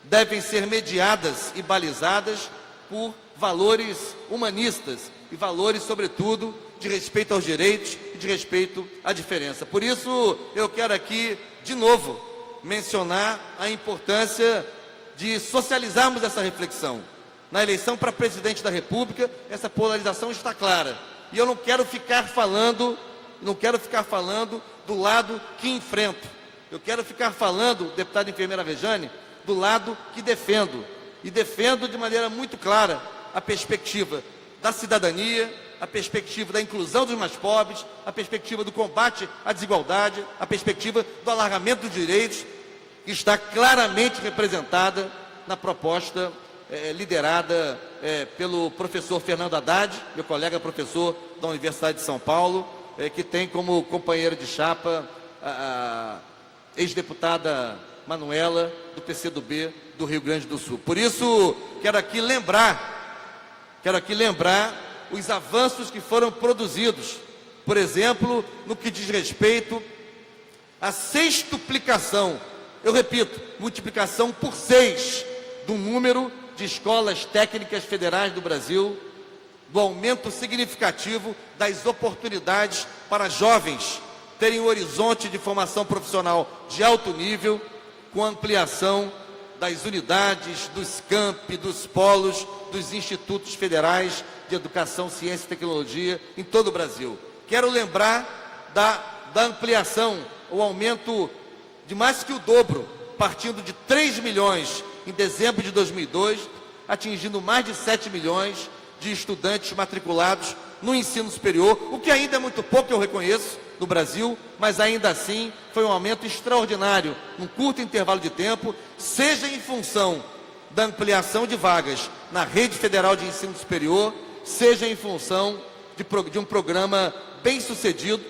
devem ser mediadas e balizadas por valores humanistas e valores, sobretudo, de respeito aos direitos e de respeito à diferença. Por isso, eu quero aqui, de novo, mencionar a importância de socializarmos essa reflexão. Na eleição para presidente da República, essa polarização está clara. E eu não quero ficar falando do lado que enfrento. Eu quero ficar falando, deputada enfermeira Rejane, do lado que defendo. E defendo de maneira muito clara a perspectiva da cidadania, a perspectiva da inclusão dos mais pobres, a perspectiva do combate à desigualdade, a perspectiva do alargamento dos direitos, que está claramente representada na proposta liderada pelo professor Fernando Haddad, meu colega professor da Universidade de São Paulo, que tem como companheira de chapa a ex-deputada Manuela, do PCdoB do Rio Grande do Sul. Por isso, quero aqui lembrar os avanços que foram produzidos, por exemplo, no que diz respeito à sextuplicação, eu repito, multiplicação por 6 do número de escolas técnicas federais do Brasil, do aumento significativo das oportunidades para jovens terem um horizonte de formação profissional de alto nível, com ampliação das unidades, dos campi, dos polos, dos institutos federais de educação, ciência e tecnologia em todo o Brasil. Quero lembrar da ampliação, o aumento de mais que o dobro, partindo de 3 milhões em dezembro de 2002, atingindo mais de 7 milhões de estudantes matriculados no ensino superior, o que ainda é muito pouco, eu reconheço, no Brasil, mas ainda assim foi um aumento extraordinário, num curto intervalo de tempo, seja em função da ampliação de vagas na rede federal de ensino superior, seja em função de um programa bem sucedido,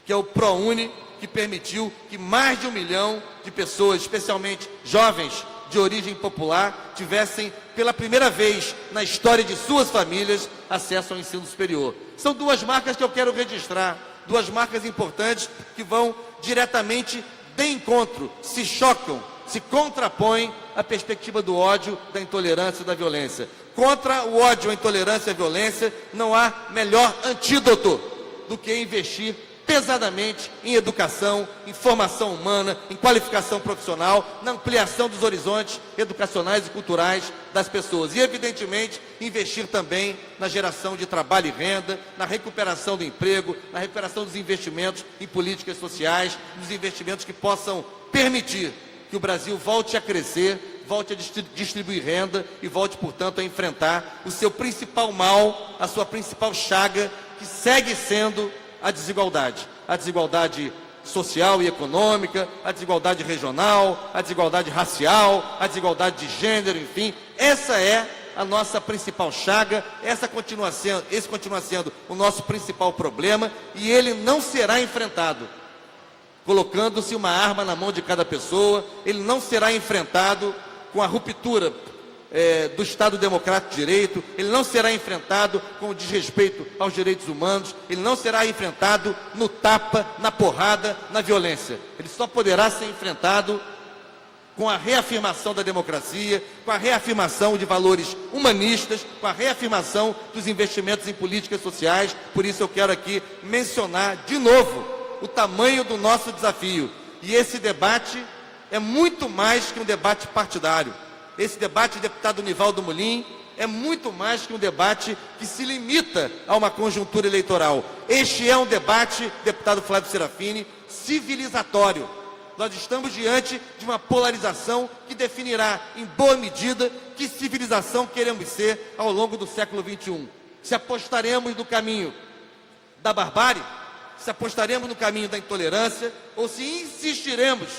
que é o ProUni, que permitiu que mais de 1 milhão de pessoas, especialmente jovens de origem popular tivessem, pela primeira vez na história de suas famílias, acesso ao ensino superior. São duas marcas que eu quero registrar, duas marcas importantes que vão diretamente de encontro, se chocam, se contrapõem à perspectiva do ódio, da intolerância e da violência. Contra o ódio, a intolerância e a violência, não há melhor antídoto do que investir pesadamente em educação, em formação humana, em qualificação profissional, na ampliação dos horizontes educacionais e culturais das pessoas. E, evidentemente, investir também na geração de trabalho e renda, na recuperação do emprego, na recuperação dos investimentos em políticas sociais, nos investimentos que possam permitir que o Brasil volte a crescer, volte a distribuir renda e volte, portanto, a enfrentar o seu principal mal, a sua principal chaga, que segue sendo a desigualdade social e econômica, a desigualdade regional, a desigualdade racial, a desigualdade de gênero, enfim. Essa é a nossa principal chaga, esse continua sendo o nosso principal problema, e ele não será enfrentado colocando-se uma arma na mão de cada pessoa, ele não será enfrentado com a ruptura do Estado Democrático de Direito, ele não será enfrentado com o desrespeito aos direitos humanos, ele não será enfrentado no tapa, na porrada, na violência. Ele só poderá ser enfrentado com a reafirmação da democracia, com a reafirmação de valores humanistas, com a reafirmação dos investimentos em políticas sociais. Por isso eu quero aqui mencionar de novo o tamanho do nosso desafio. E esse debate é muito mais que um debate partidário. Esse debate, deputado Nivaldo Molim, é muito mais que um debate que se limita a uma conjuntura eleitoral. Este é um debate, deputado Flávio Serafini, civilizatório. Nós estamos diante de uma polarização que definirá, em boa medida, que civilização queremos ser ao longo do século XXI. Se apostaremos no caminho da barbárie, se apostaremos no caminho da intolerância, ou se insistiremos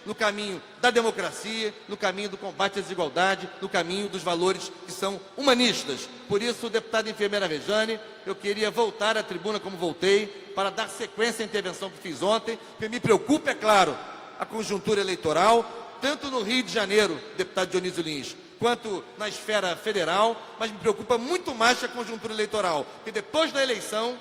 no caminho da democracia, no caminho do combate à desigualdade, no caminho dos valores que são humanistas. Por isso, deputada enfermeira Rejane, eu queria voltar à tribuna como voltei, para dar sequência à intervenção que fiz ontem, porque me preocupa, é claro, a conjuntura eleitoral, tanto no Rio de Janeiro, deputado Dionísio Lins, quanto na esfera federal, mas me preocupa muito mais que a conjuntura eleitoral, porque depois da eleição,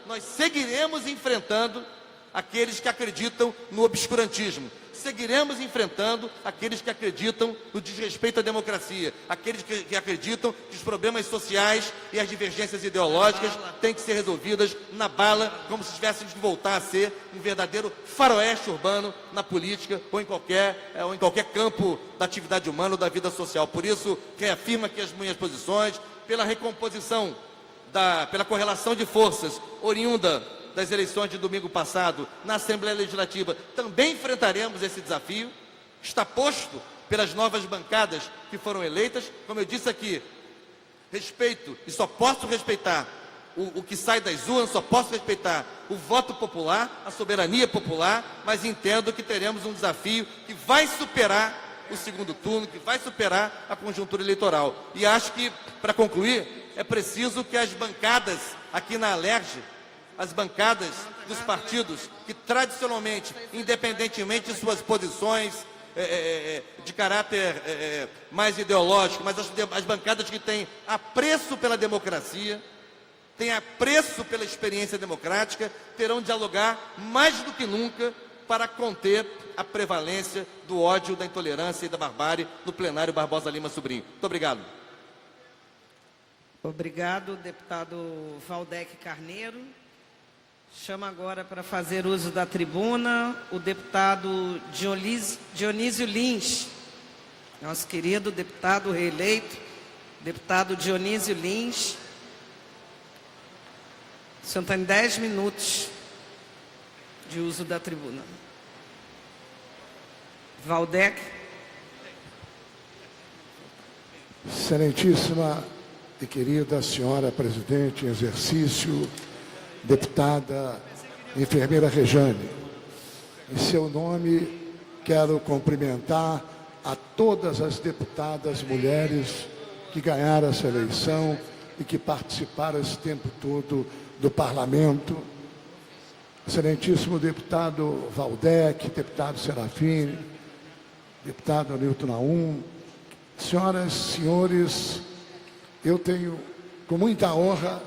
nós seguiremos enfrentando aqueles que acreditam no obscurantismo. Seguiremos enfrentando aqueles que acreditam no desrespeito à democracia, aqueles que acreditam que os problemas sociais e as divergências ideológicas têm que ser resolvidas na bala, como se tivéssemos que voltar a ser um verdadeiro faroeste urbano na política ou em qualquer campo da atividade humana ou da vida social. Por isso, reafirmo aqui as minhas posições, pela recomposição, pela correlação de forças oriunda das eleições de domingo passado na Assembleia Legislativa, também enfrentaremos esse desafio. Está posto pelas novas bancadas que foram eleitas. Como eu disse aqui, respeito e só posso respeitar o que sai das urnas, só posso respeitar o voto popular, a soberania popular, mas entendo que teremos um desafio que vai superar o segundo turno, que vai superar a conjuntura eleitoral. E acho que, para concluir, é preciso que as bancadas aqui na Alerj, as bancadas dos partidos que tradicionalmente, independentemente de suas posições de caráter mais ideológico, mas as bancadas que têm apreço pela democracia, têm apreço pela experiência democrática, terão de dialogar mais do que nunca para conter a prevalência do ódio, da intolerância e da barbárie no plenário Barbosa Lima Sobrinho. Muito obrigado. Obrigado, deputado Valdec Carneiro. Chamo agora para fazer uso da tribuna o deputado Dionísio Lins, nosso querido deputado reeleito, deputado Dionísio Lins. O senhor tem 10 minutos de uso da tribuna. Valdec. Excelentíssima e querida senhora presidente em exercício, deputada enfermeira Rejane, em seu nome quero cumprimentar a todas as deputadas mulheres que ganharam essa eleição e que participaram esse tempo todo do parlamento. Excelentíssimo deputado Valdec, deputado Serafini, deputado Newton Naum, senhoras, senhores, eu tenho, com muita honra,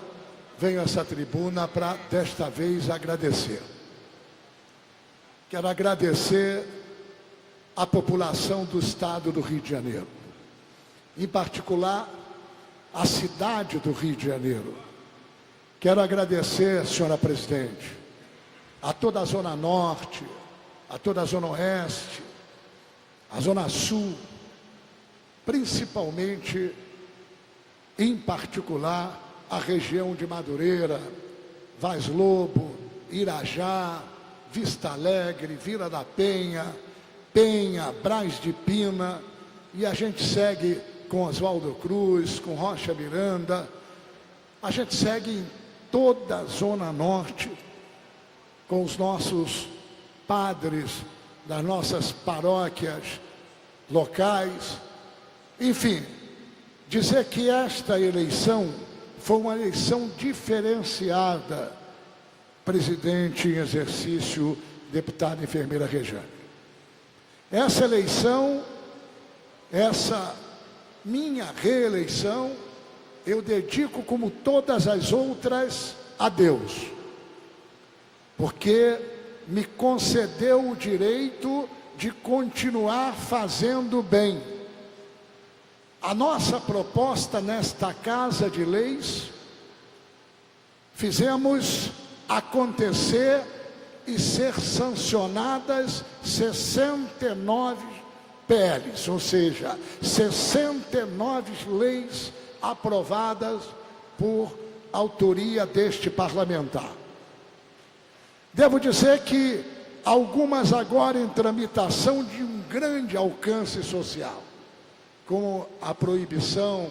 venho a essa tribuna para, desta vez, agradecer. Quero agradecer à população do estado do Rio de Janeiro, em particular, a cidade do Rio de Janeiro. Quero agradecer, senhora presidente, a toda a Zona Norte, a toda a Zona Oeste, a Zona Sul, principalmente, em particular, a região de Madureira, Vaz Lobo, Irajá, Vista Alegre, Vila da Penha, Brás de Pina, e a gente segue com Oswaldo Cruz, com Rocha Miranda, a gente segue em toda a Zona Norte, com os nossos padres das nossas paróquias locais. Enfim, dizer que esta eleição foi uma eleição diferenciada, presidente em exercício, deputada enfermeira Rejane. Essa eleição, essa minha reeleição, eu dedico, como todas as outras, a Deus, porque me concedeu o direito de continuar fazendo bem. A nossa proposta nesta Casa de Leis, fizemos acontecer e ser sancionadas 69 PLs, ou seja, 69 leis aprovadas por autoria deste parlamentar. Devo dizer que algumas agora em tramitação de um grande alcance social, como a proibição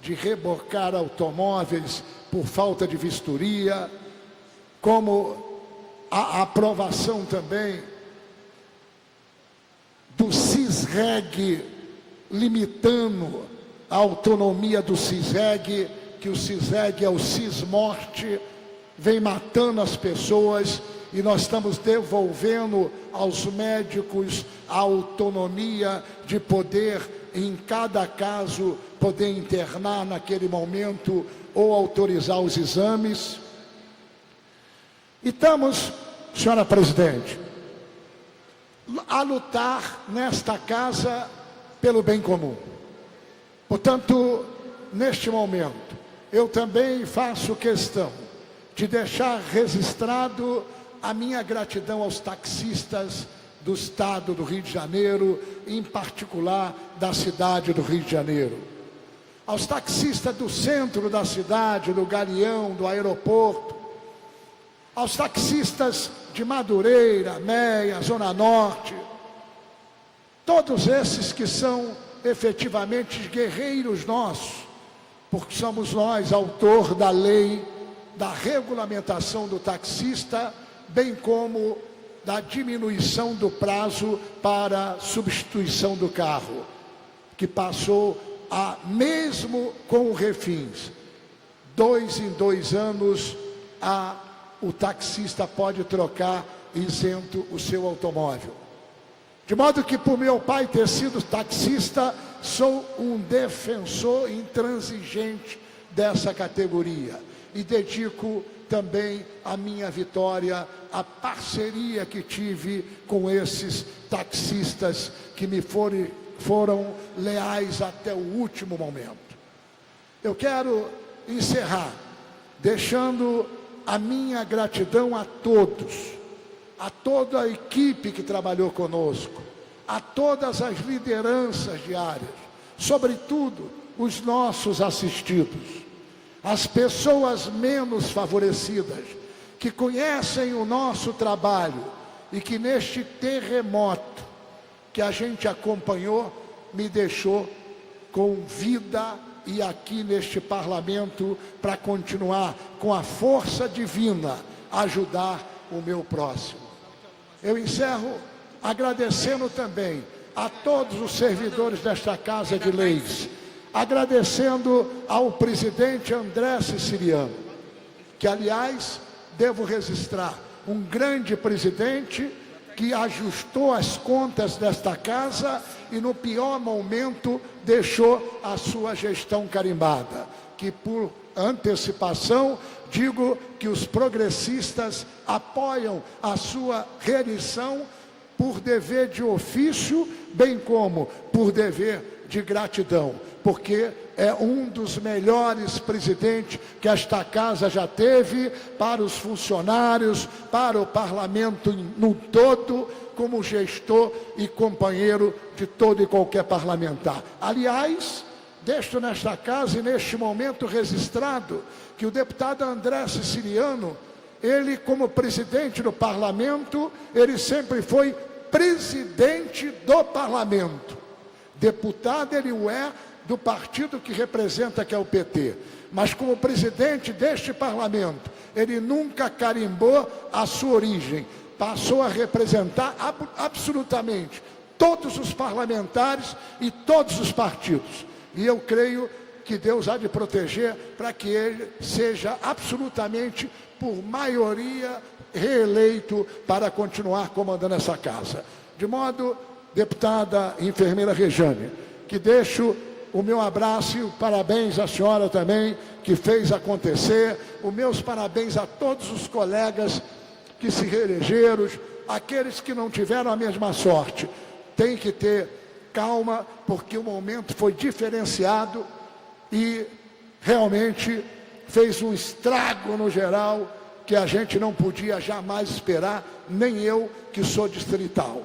de rebocar automóveis por falta de vistoria, como a aprovação também do CISREG, limitando a autonomia do CISREG, que o CISREG é o CISMorte, vem matando as pessoas, e nós estamos devolvendo aos médicos a autonomia de poder, em cada caso, poder internar naquele momento ou autorizar os exames. E estamos, senhora presidente, a lutar nesta casa pelo bem comum. Portanto, neste momento, eu também faço questão de deixar registrado a minha gratidão aos taxistas do estado do Rio de Janeiro, em particular da cidade do Rio de Janeiro. Aos taxistas do centro da cidade, do Galeão, do aeroporto, aos taxistas de Madureira, Meia, Zona Norte, todos esses que são efetivamente guerreiros nossos, porque somos nós, autor da lei, da regulamentação do taxista, bem como da diminuição do prazo para substituição do carro, que passou a, mesmo com o refins, 2 em 2 anos, o taxista pode trocar isento o seu automóvel. De modo que, por meu pai ter sido taxista, sou um defensor intransigente dessa categoria. E dedico também a minha vitória, a parceria que tive com esses taxistas que me foram leais até o último momento. Eu quero encerrar deixando a minha gratidão a todos, a toda a equipe que trabalhou conosco, a todas as lideranças diárias, sobretudo os nossos assistidos, as pessoas menos favorecidas, que conhecem o nosso trabalho e que neste terremoto que a gente acompanhou, me deixou com vida e aqui neste parlamento para continuar com a força divina ajudar o meu próximo. Eu encerro agradecendo também a todos os servidores desta Casa de Leis, agradecendo ao presidente André Siciliano, que, aliás, devo registrar, um grande presidente que ajustou as contas desta casa e no pior momento deixou a sua gestão carimbada. Que por antecipação digo que os progressistas apoiam a sua reeleição por dever de ofício, bem como por dever de gratidão, porque é um dos melhores presidentes que esta casa já teve para os funcionários, para o parlamento no todo, como gestor e companheiro de todo e qualquer parlamentar. Aliás, deixo nesta casa e neste momento registrado que o deputado André Siciliano, ele como presidente do parlamento, ele sempre foi presidente do parlamento. Deputado ele o é do partido que representa, que é o PT. Mas como presidente deste parlamento, ele nunca carimbou a sua origem. Passou a representar absolutamente todos os parlamentares e todos os partidos. E eu creio que Deus há de proteger para que ele seja absolutamente, por maioria, reeleito para continuar comandando essa casa. De modo, deputada enfermeira Rejane, que deixo o meu abraço e o parabéns à senhora também, que fez acontecer. Os meus parabéns a todos os colegas que se reelegeram, aqueles que não tiveram a mesma sorte. Tem que ter calma, porque o momento foi diferenciado e realmente fez um estrago no geral que a gente não podia jamais esperar, nem eu que sou distrital.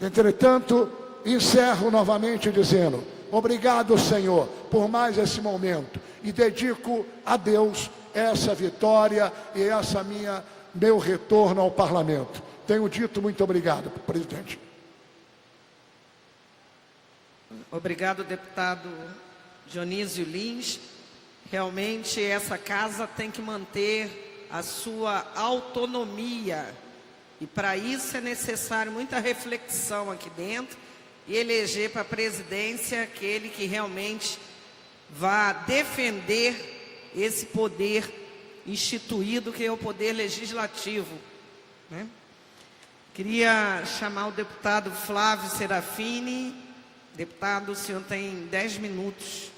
Entretanto, encerro novamente dizendo: obrigado, Senhor, por mais esse momento, e dedico a Deus essa vitória e meu retorno ao parlamento. Tenho dito muito obrigado, presidente. Obrigado, deputado Dionísio Lins. Realmente essa casa tem que manter a sua autonomia, e para isso é necessário muita reflexão aqui dentro e eleger para a presidência aquele que realmente vá defender esse poder instituído, que é o poder legislativo, né? Queria chamar o deputado Flávio Serafini. Deputado, o senhor tem 10 minutos.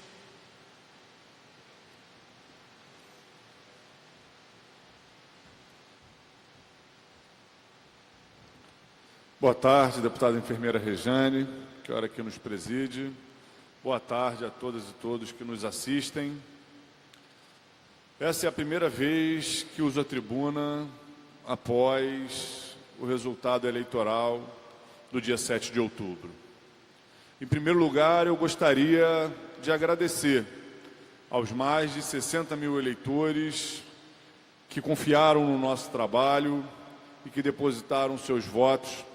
Boa tarde, deputada enfermeira Rejane, que hora que nos preside. Boa tarde a todas e todos que nos assistem. Essa é a primeira vez que uso a tribuna após o resultado eleitoral do dia 7 de outubro. Em primeiro lugar, eu gostaria de agradecer aos mais de 60 mil eleitores que confiaram no nosso trabalho e que depositaram seus votos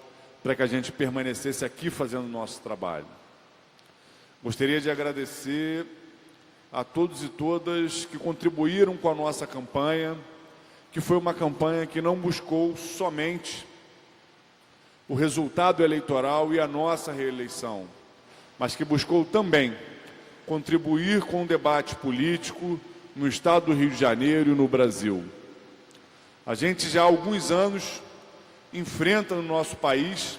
para que a gente permanecesse aqui fazendo o nosso trabalho. Gostaria de agradecer a todos e todas que contribuíram com a nossa campanha, que foi uma campanha que não buscou somente o resultado eleitoral e a nossa reeleição, mas que buscou também contribuir com o debate político no estado do Rio de Janeiro e no Brasil. A gente já há alguns anos enfrenta no nosso país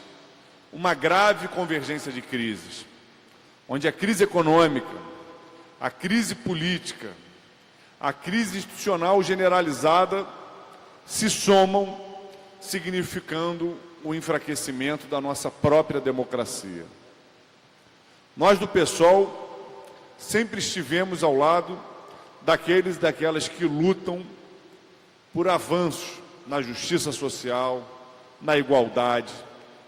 uma grave convergência de crises, onde a crise econômica, a crise política, a crise institucional generalizada se somam, significando o enfraquecimento da nossa própria democracia. Nós do PSOL sempre estivemos ao lado daqueles e daquelas que lutam por avanços na justiça social, na igualdade,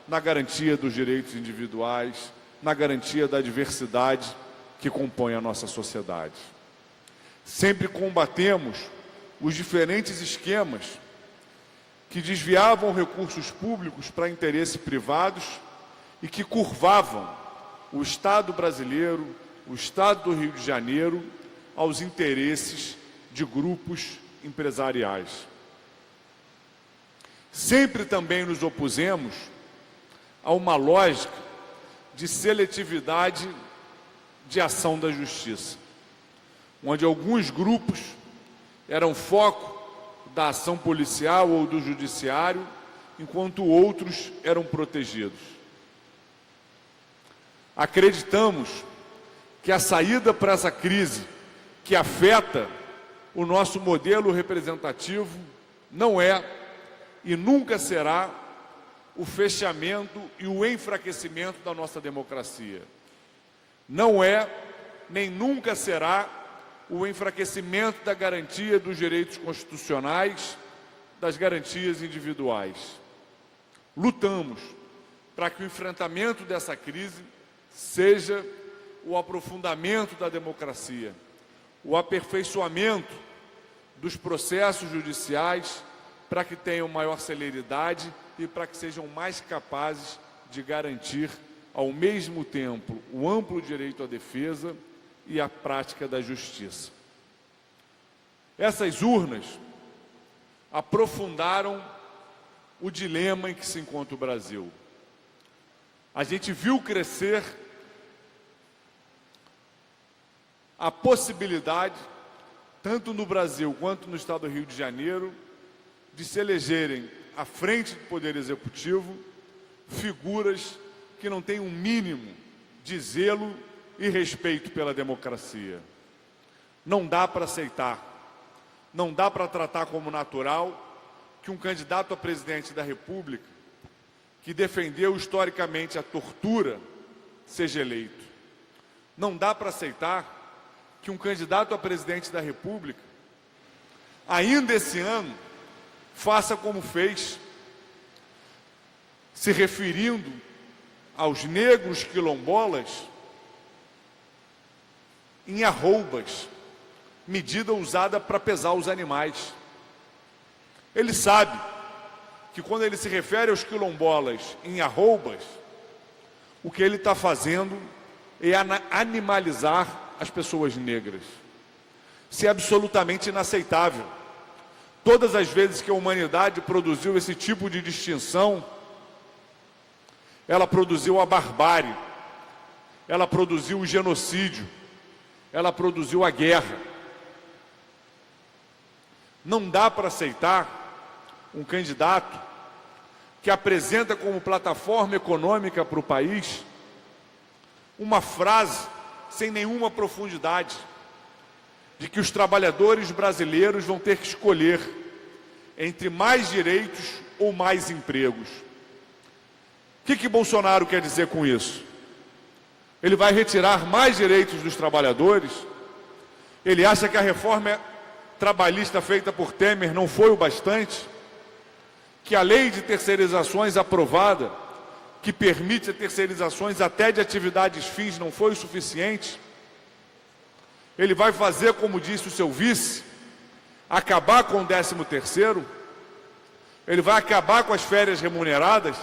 na garantia dos direitos individuais, na garantia da diversidade que compõe a nossa sociedade. Sempre combatemos os diferentes esquemas que desviavam recursos públicos para interesses privados e que curvavam o Estado brasileiro, o Estado do Rio de Janeiro, aos interesses de grupos empresariais. Sempre também nos opusemos a uma lógica de seletividade de ação da justiça, onde alguns grupos eram foco da ação policial ou do judiciário enquanto outros eram protegidos. Acreditamos que a saída para essa crise que afeta o nosso modelo representativo não é e nunca será o fechamento e o enfraquecimento da nossa democracia. Não é, nem nunca será, o enfraquecimento da garantia dos direitos constitucionais, das garantias individuais. Lutamos para que o enfrentamento dessa crise seja o aprofundamento da democracia, o aperfeiçoamento dos processos judiciais para que tenham maior celeridade e para que sejam mais capazes de garantir, ao mesmo tempo, o amplo direito à defesa e a prática da justiça. Essas urnas aprofundaram o dilema em que se encontra o Brasil. A gente viu crescer a possibilidade, tanto no Brasil quanto no estado do Rio de Janeiro, de se elegerem à frente do Poder Executivo figuras que não têm um mínimo de zelo e respeito pela democracia. Não dá para aceitar, não dá para tratar como natural que um candidato a presidente da República, que defendeu historicamente a tortura, seja eleito. Não dá para aceitar que um candidato a presidente da República, ainda esse ano, faça como fez, se referindo aos negros quilombolas em arroubas, medida usada para pesar os animais. Ele sabe que quando ele se refere aos quilombolas em arroubas, o que ele está fazendo é animalizar as pessoas negras. Isso é absolutamente inaceitável. Todas as vezes que a humanidade produziu esse tipo de distinção, ela produziu a barbárie, ela produziu o genocídio, ela produziu a guerra. Não dá para aceitar um candidato que apresenta como plataforma econômica para o país uma frase sem nenhuma profundidade, de que os trabalhadores brasileiros vão ter que escolher entre mais direitos ou mais empregos. O que Bolsonaro quer dizer com isso? Ele vai retirar mais direitos dos trabalhadores? Ele acha que a reforma trabalhista feita por Temer não foi o bastante? Que a lei de terceirizações aprovada, que permite terceirizações até de atividades fins, não foi o suficiente? Ele vai fazer, como disse o seu vice, acabar com o 13º? Ele vai acabar com as férias remuneradas?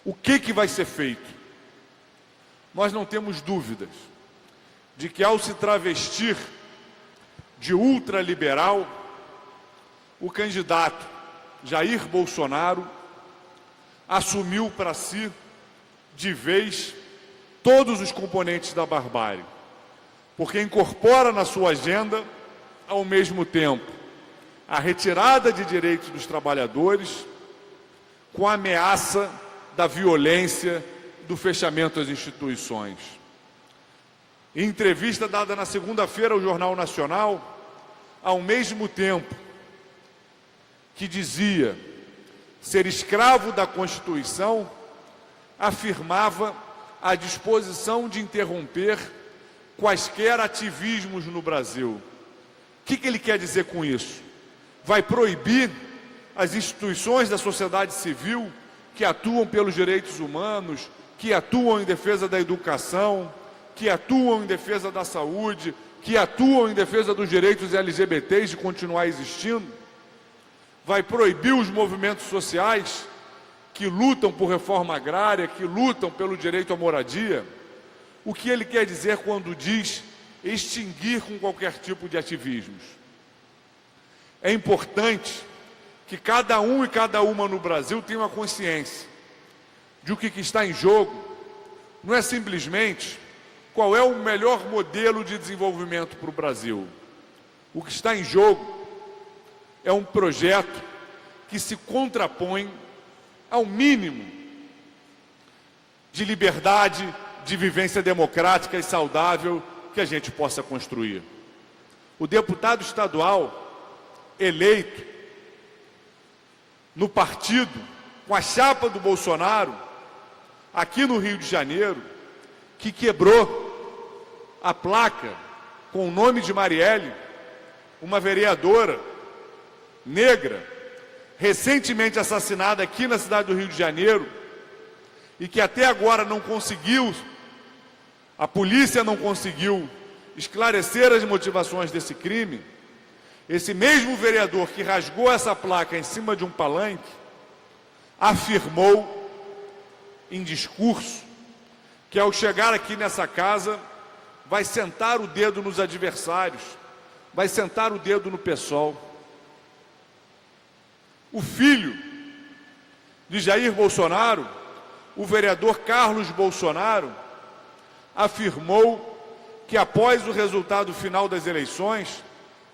O que vai ser feito? Nós não temos dúvidas de que, ao se travestir de ultraliberal, o candidato Jair Bolsonaro assumiu para si, de vez, todos os componentes da barbárie, porque incorpora na sua agenda, ao mesmo tempo, a retirada de direitos dos trabalhadores, com a ameaça da violência, do fechamento das instituições. Em entrevista dada na segunda-feira ao Jornal Nacional, ao mesmo tempo que dizia ser escravo da Constituição, afirmava a disposição de interromper quaisquer ativismos no Brasil. O que ele quer dizer com isso? Vai proibir as instituições da sociedade civil que atuam pelos direitos humanos, que atuam em defesa da educação, que atuam em defesa da saúde, que atuam em defesa dos direitos LGBTs de continuar existindo? Vai proibir os movimentos sociais que lutam por reforma agrária, que lutam pelo direito à moradia? O que ele quer dizer quando diz extinguir com qualquer tipo de ativismos? É importante que cada um e cada uma no Brasil tenha uma consciência de o que está em jogo. Não é simplesmente qual é o melhor modelo de desenvolvimento para o Brasil. O que está em jogo é um projeto que que se contrapõe ao mínimo de liberdade, de vivência democrática e saudável que a gente possa construir. O deputado estadual eleito no partido, com a chapa do Bolsonaro, aqui no Rio de Janeiro, que quebrou a placa com o nome de Marielle, uma vereadora negra, recentemente assassinada aqui na cidade do Rio de Janeiro, e que até agora não conseguiu, a polícia não conseguiu esclarecer as motivações desse crime. Esse mesmo vereador que rasgou essa placa em cima de um palanque afirmou em discurso que ao chegar aqui nessa casa vai sentar o dedo nos adversários, vai sentar o dedo no PSOL. O filho de Jair Bolsonaro, o vereador Carlos Bolsonaro, afirmou que após o resultado final das eleições,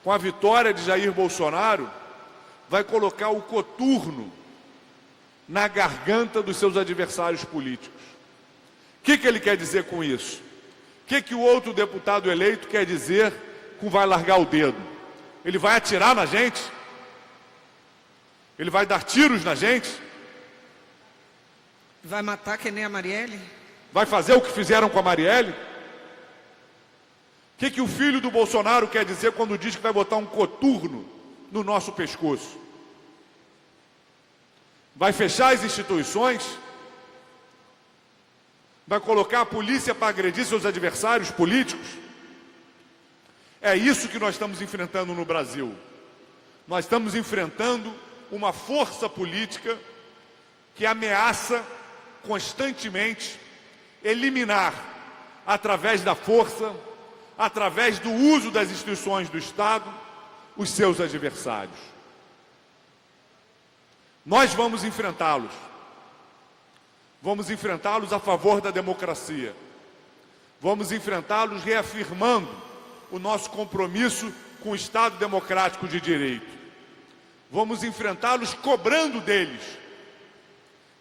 com a vitória de Jair Bolsonaro, vai colocar o coturno na garganta dos seus adversários políticos. O que ele quer dizer com isso? O que o outro deputado eleito quer dizer com vai largar o dedo? Ele vai atirar na gente? Ele vai dar tiros na gente? Vai matar que nem a Marielle? Vai fazer o que fizeram com a Marielle? O que o filho do Bolsonaro quer dizer quando diz que vai botar um coturno no nosso pescoço? Vai fechar as instituições? Vai colocar a polícia para agredir seus adversários políticos? É isso que nós estamos enfrentando no Brasil. Nós estamos enfrentando uma força política que ameaça constantemente eliminar, através da força, através do uso das instituições do Estado, os seus adversários. Nós vamos enfrentá-los. Vamos enfrentá-los a favor da democracia. Vamos enfrentá-los reafirmando o nosso compromisso com o Estado democrático de direito. Vamos enfrentá-los cobrando deles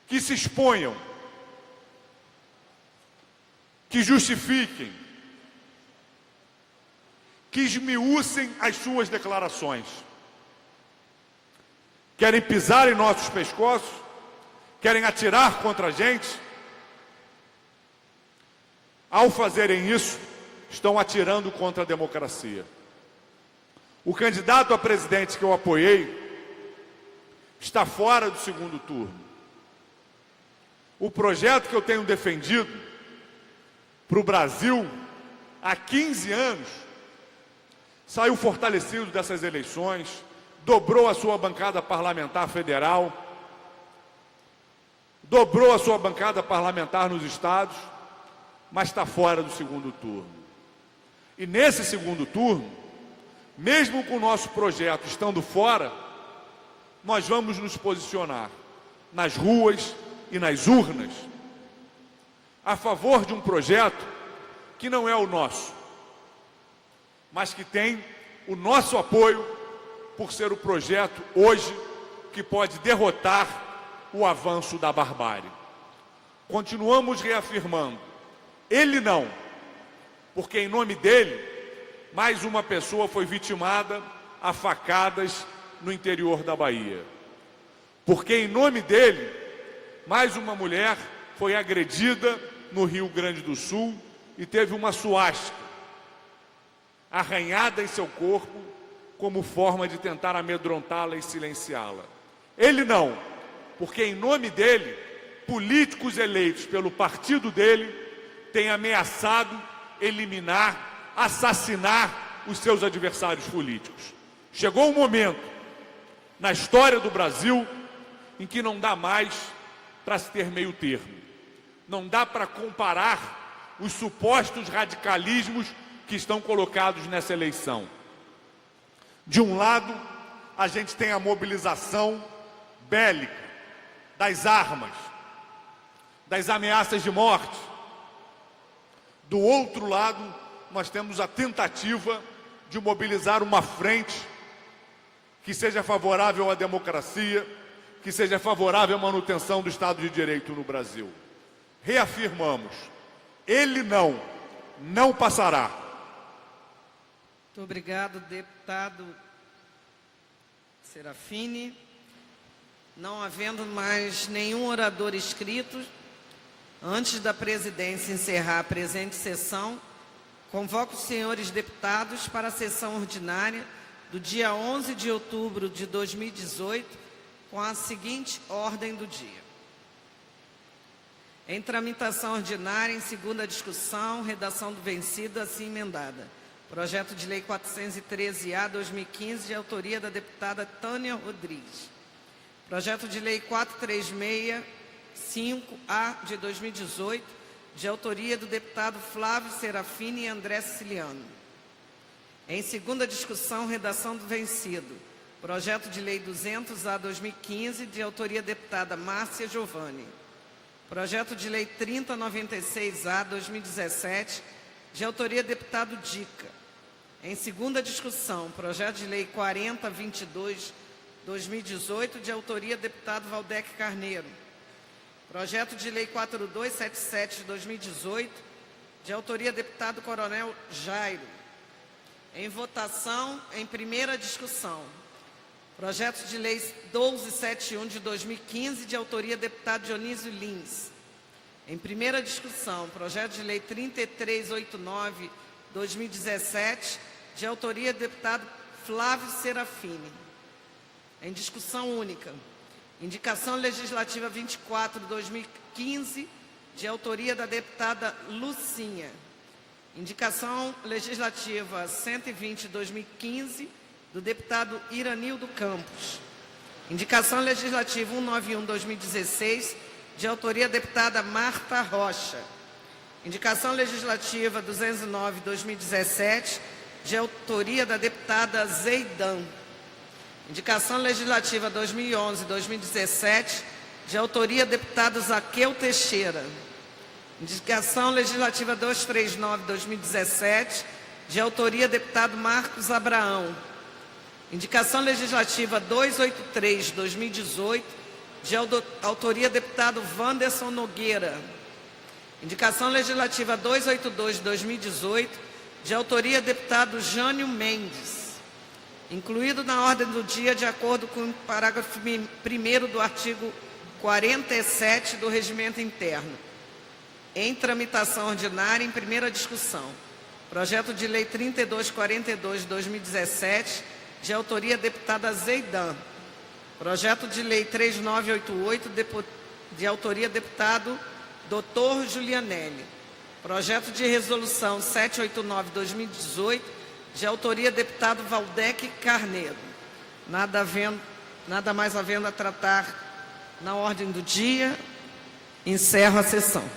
que se exponham, que justifiquem, que esmiuçem as suas declarações. Querem pisar em nossos pescoços? Querem atirar contra a gente? Ao fazerem isso, estão atirando contra a democracia. O candidato a presidente que eu apoiei está fora do segundo turno. O projeto que eu tenho defendido para o Brasil há 15 anos saiu fortalecido dessas eleições, dobrou a sua bancada parlamentar federal, dobrou a sua bancada parlamentar nos estados, mas está fora do segundo turno. E nesse segundo turno, mesmo com o nosso projeto estando fora, nós vamos nos posicionar nas ruas e nas urnas a favor de um projeto que não é o nosso, mas que tem o nosso apoio por ser o projeto hoje que pode derrotar o avanço da barbárie. Continuamos reafirmando, ele não, porque em nome dele, mais uma pessoa foi vitimada a facadas no interior da Bahia. Porque em nome dele, mais uma mulher foi agredida no Rio Grande do Sul e teve uma suástica arranhada em seu corpo como forma de tentar amedrontá-la e silenciá-la. Ele não, porque em nome dele, políticos eleitos pelo partido dele têm ameaçado eliminar, assassinar os seus adversários políticos. Chegou um momento na história do Brasil em que não dá mais para se ter meio termo. Não dá para comparar os supostos radicalismos que estão colocados nessa eleição. De um lado, a gente tem a mobilização bélica das armas, das ameaças de morte. Do outro lado, nós temos a tentativa de mobilizar uma frente que seja favorável à democracia, que seja favorável à manutenção do Estado de Direito no Brasil. Reafirmamos, ele não passará. Muito obrigado, deputado Serafini. Não havendo mais nenhum orador inscrito, antes da presidência encerrar a presente sessão, convoco os senhores deputados para a sessão ordinária do dia 11 de outubro de 2018, com a seguinte ordem do dia. Em tramitação ordinária, em segunda discussão, redação do vencido, assim emendada. Projeto de Lei 413-A, 2015, de autoria da deputada Tânia Rodrigues. Projeto de Lei 436-5-A, de 2018, de autoria do deputado Flávio Serafini e André Siciliano. Em segunda discussão, redação do vencido. Projeto de Lei 200-A, 2015, de autoria da deputada Márcia Giovanni. Projeto de Lei 3096-A, 2017, de autoria do deputado Dica. Em segunda discussão, projeto de Lei 4022, 2018, de autoria do deputado Valdec Carneiro. Projeto de Lei 4277, de 2018, de autoria do deputado Coronel Jairo. Em votação, em primeira discussão, projeto de Lei 1271, de 2015, de autoria do deputado Dionísio Lins. Em primeira discussão, projeto de Lei 3389, 2017, de autoria do deputado Flávio Serafini. Em discussão única, indicação legislativa 24, 2015, de autoria da deputada Lucinha. Indicação legislativa 120, 2015, do deputado Iranildo Campos. Indicação legislativa 191, 2016, de autoria da deputada Marta Rocha. Indicação legislativa 209, 2017, de autoria da deputada Zeidan. Indicação legislativa 2011, 2017, de autoria do deputado Zaqueu Teixeira. Indicação legislativa 239, 2017, de autoria do deputado Marcos Abraão. Indicação legislativa 283, 2018, de autoria do deputado Wanderson Nogueira. Indicação legislativa 282, 2018, de autoria do deputado Jânio Mendes. Incluído na ordem do dia, de acordo com o parágrafo 1º do artigo 47 do Regimento Interno. Em tramitação ordinária, em primeira discussão. Projeto de Lei 3242, 2017, de autoria da deputada Zeidan. Projeto de Lei 3988, de autoria do deputado Dr. Julianelli. Projeto de Resolução 789, 2018, de autoria do deputado Valdec Carneiro. Nada mais havendo a tratar na ordem do dia, encerro a sessão.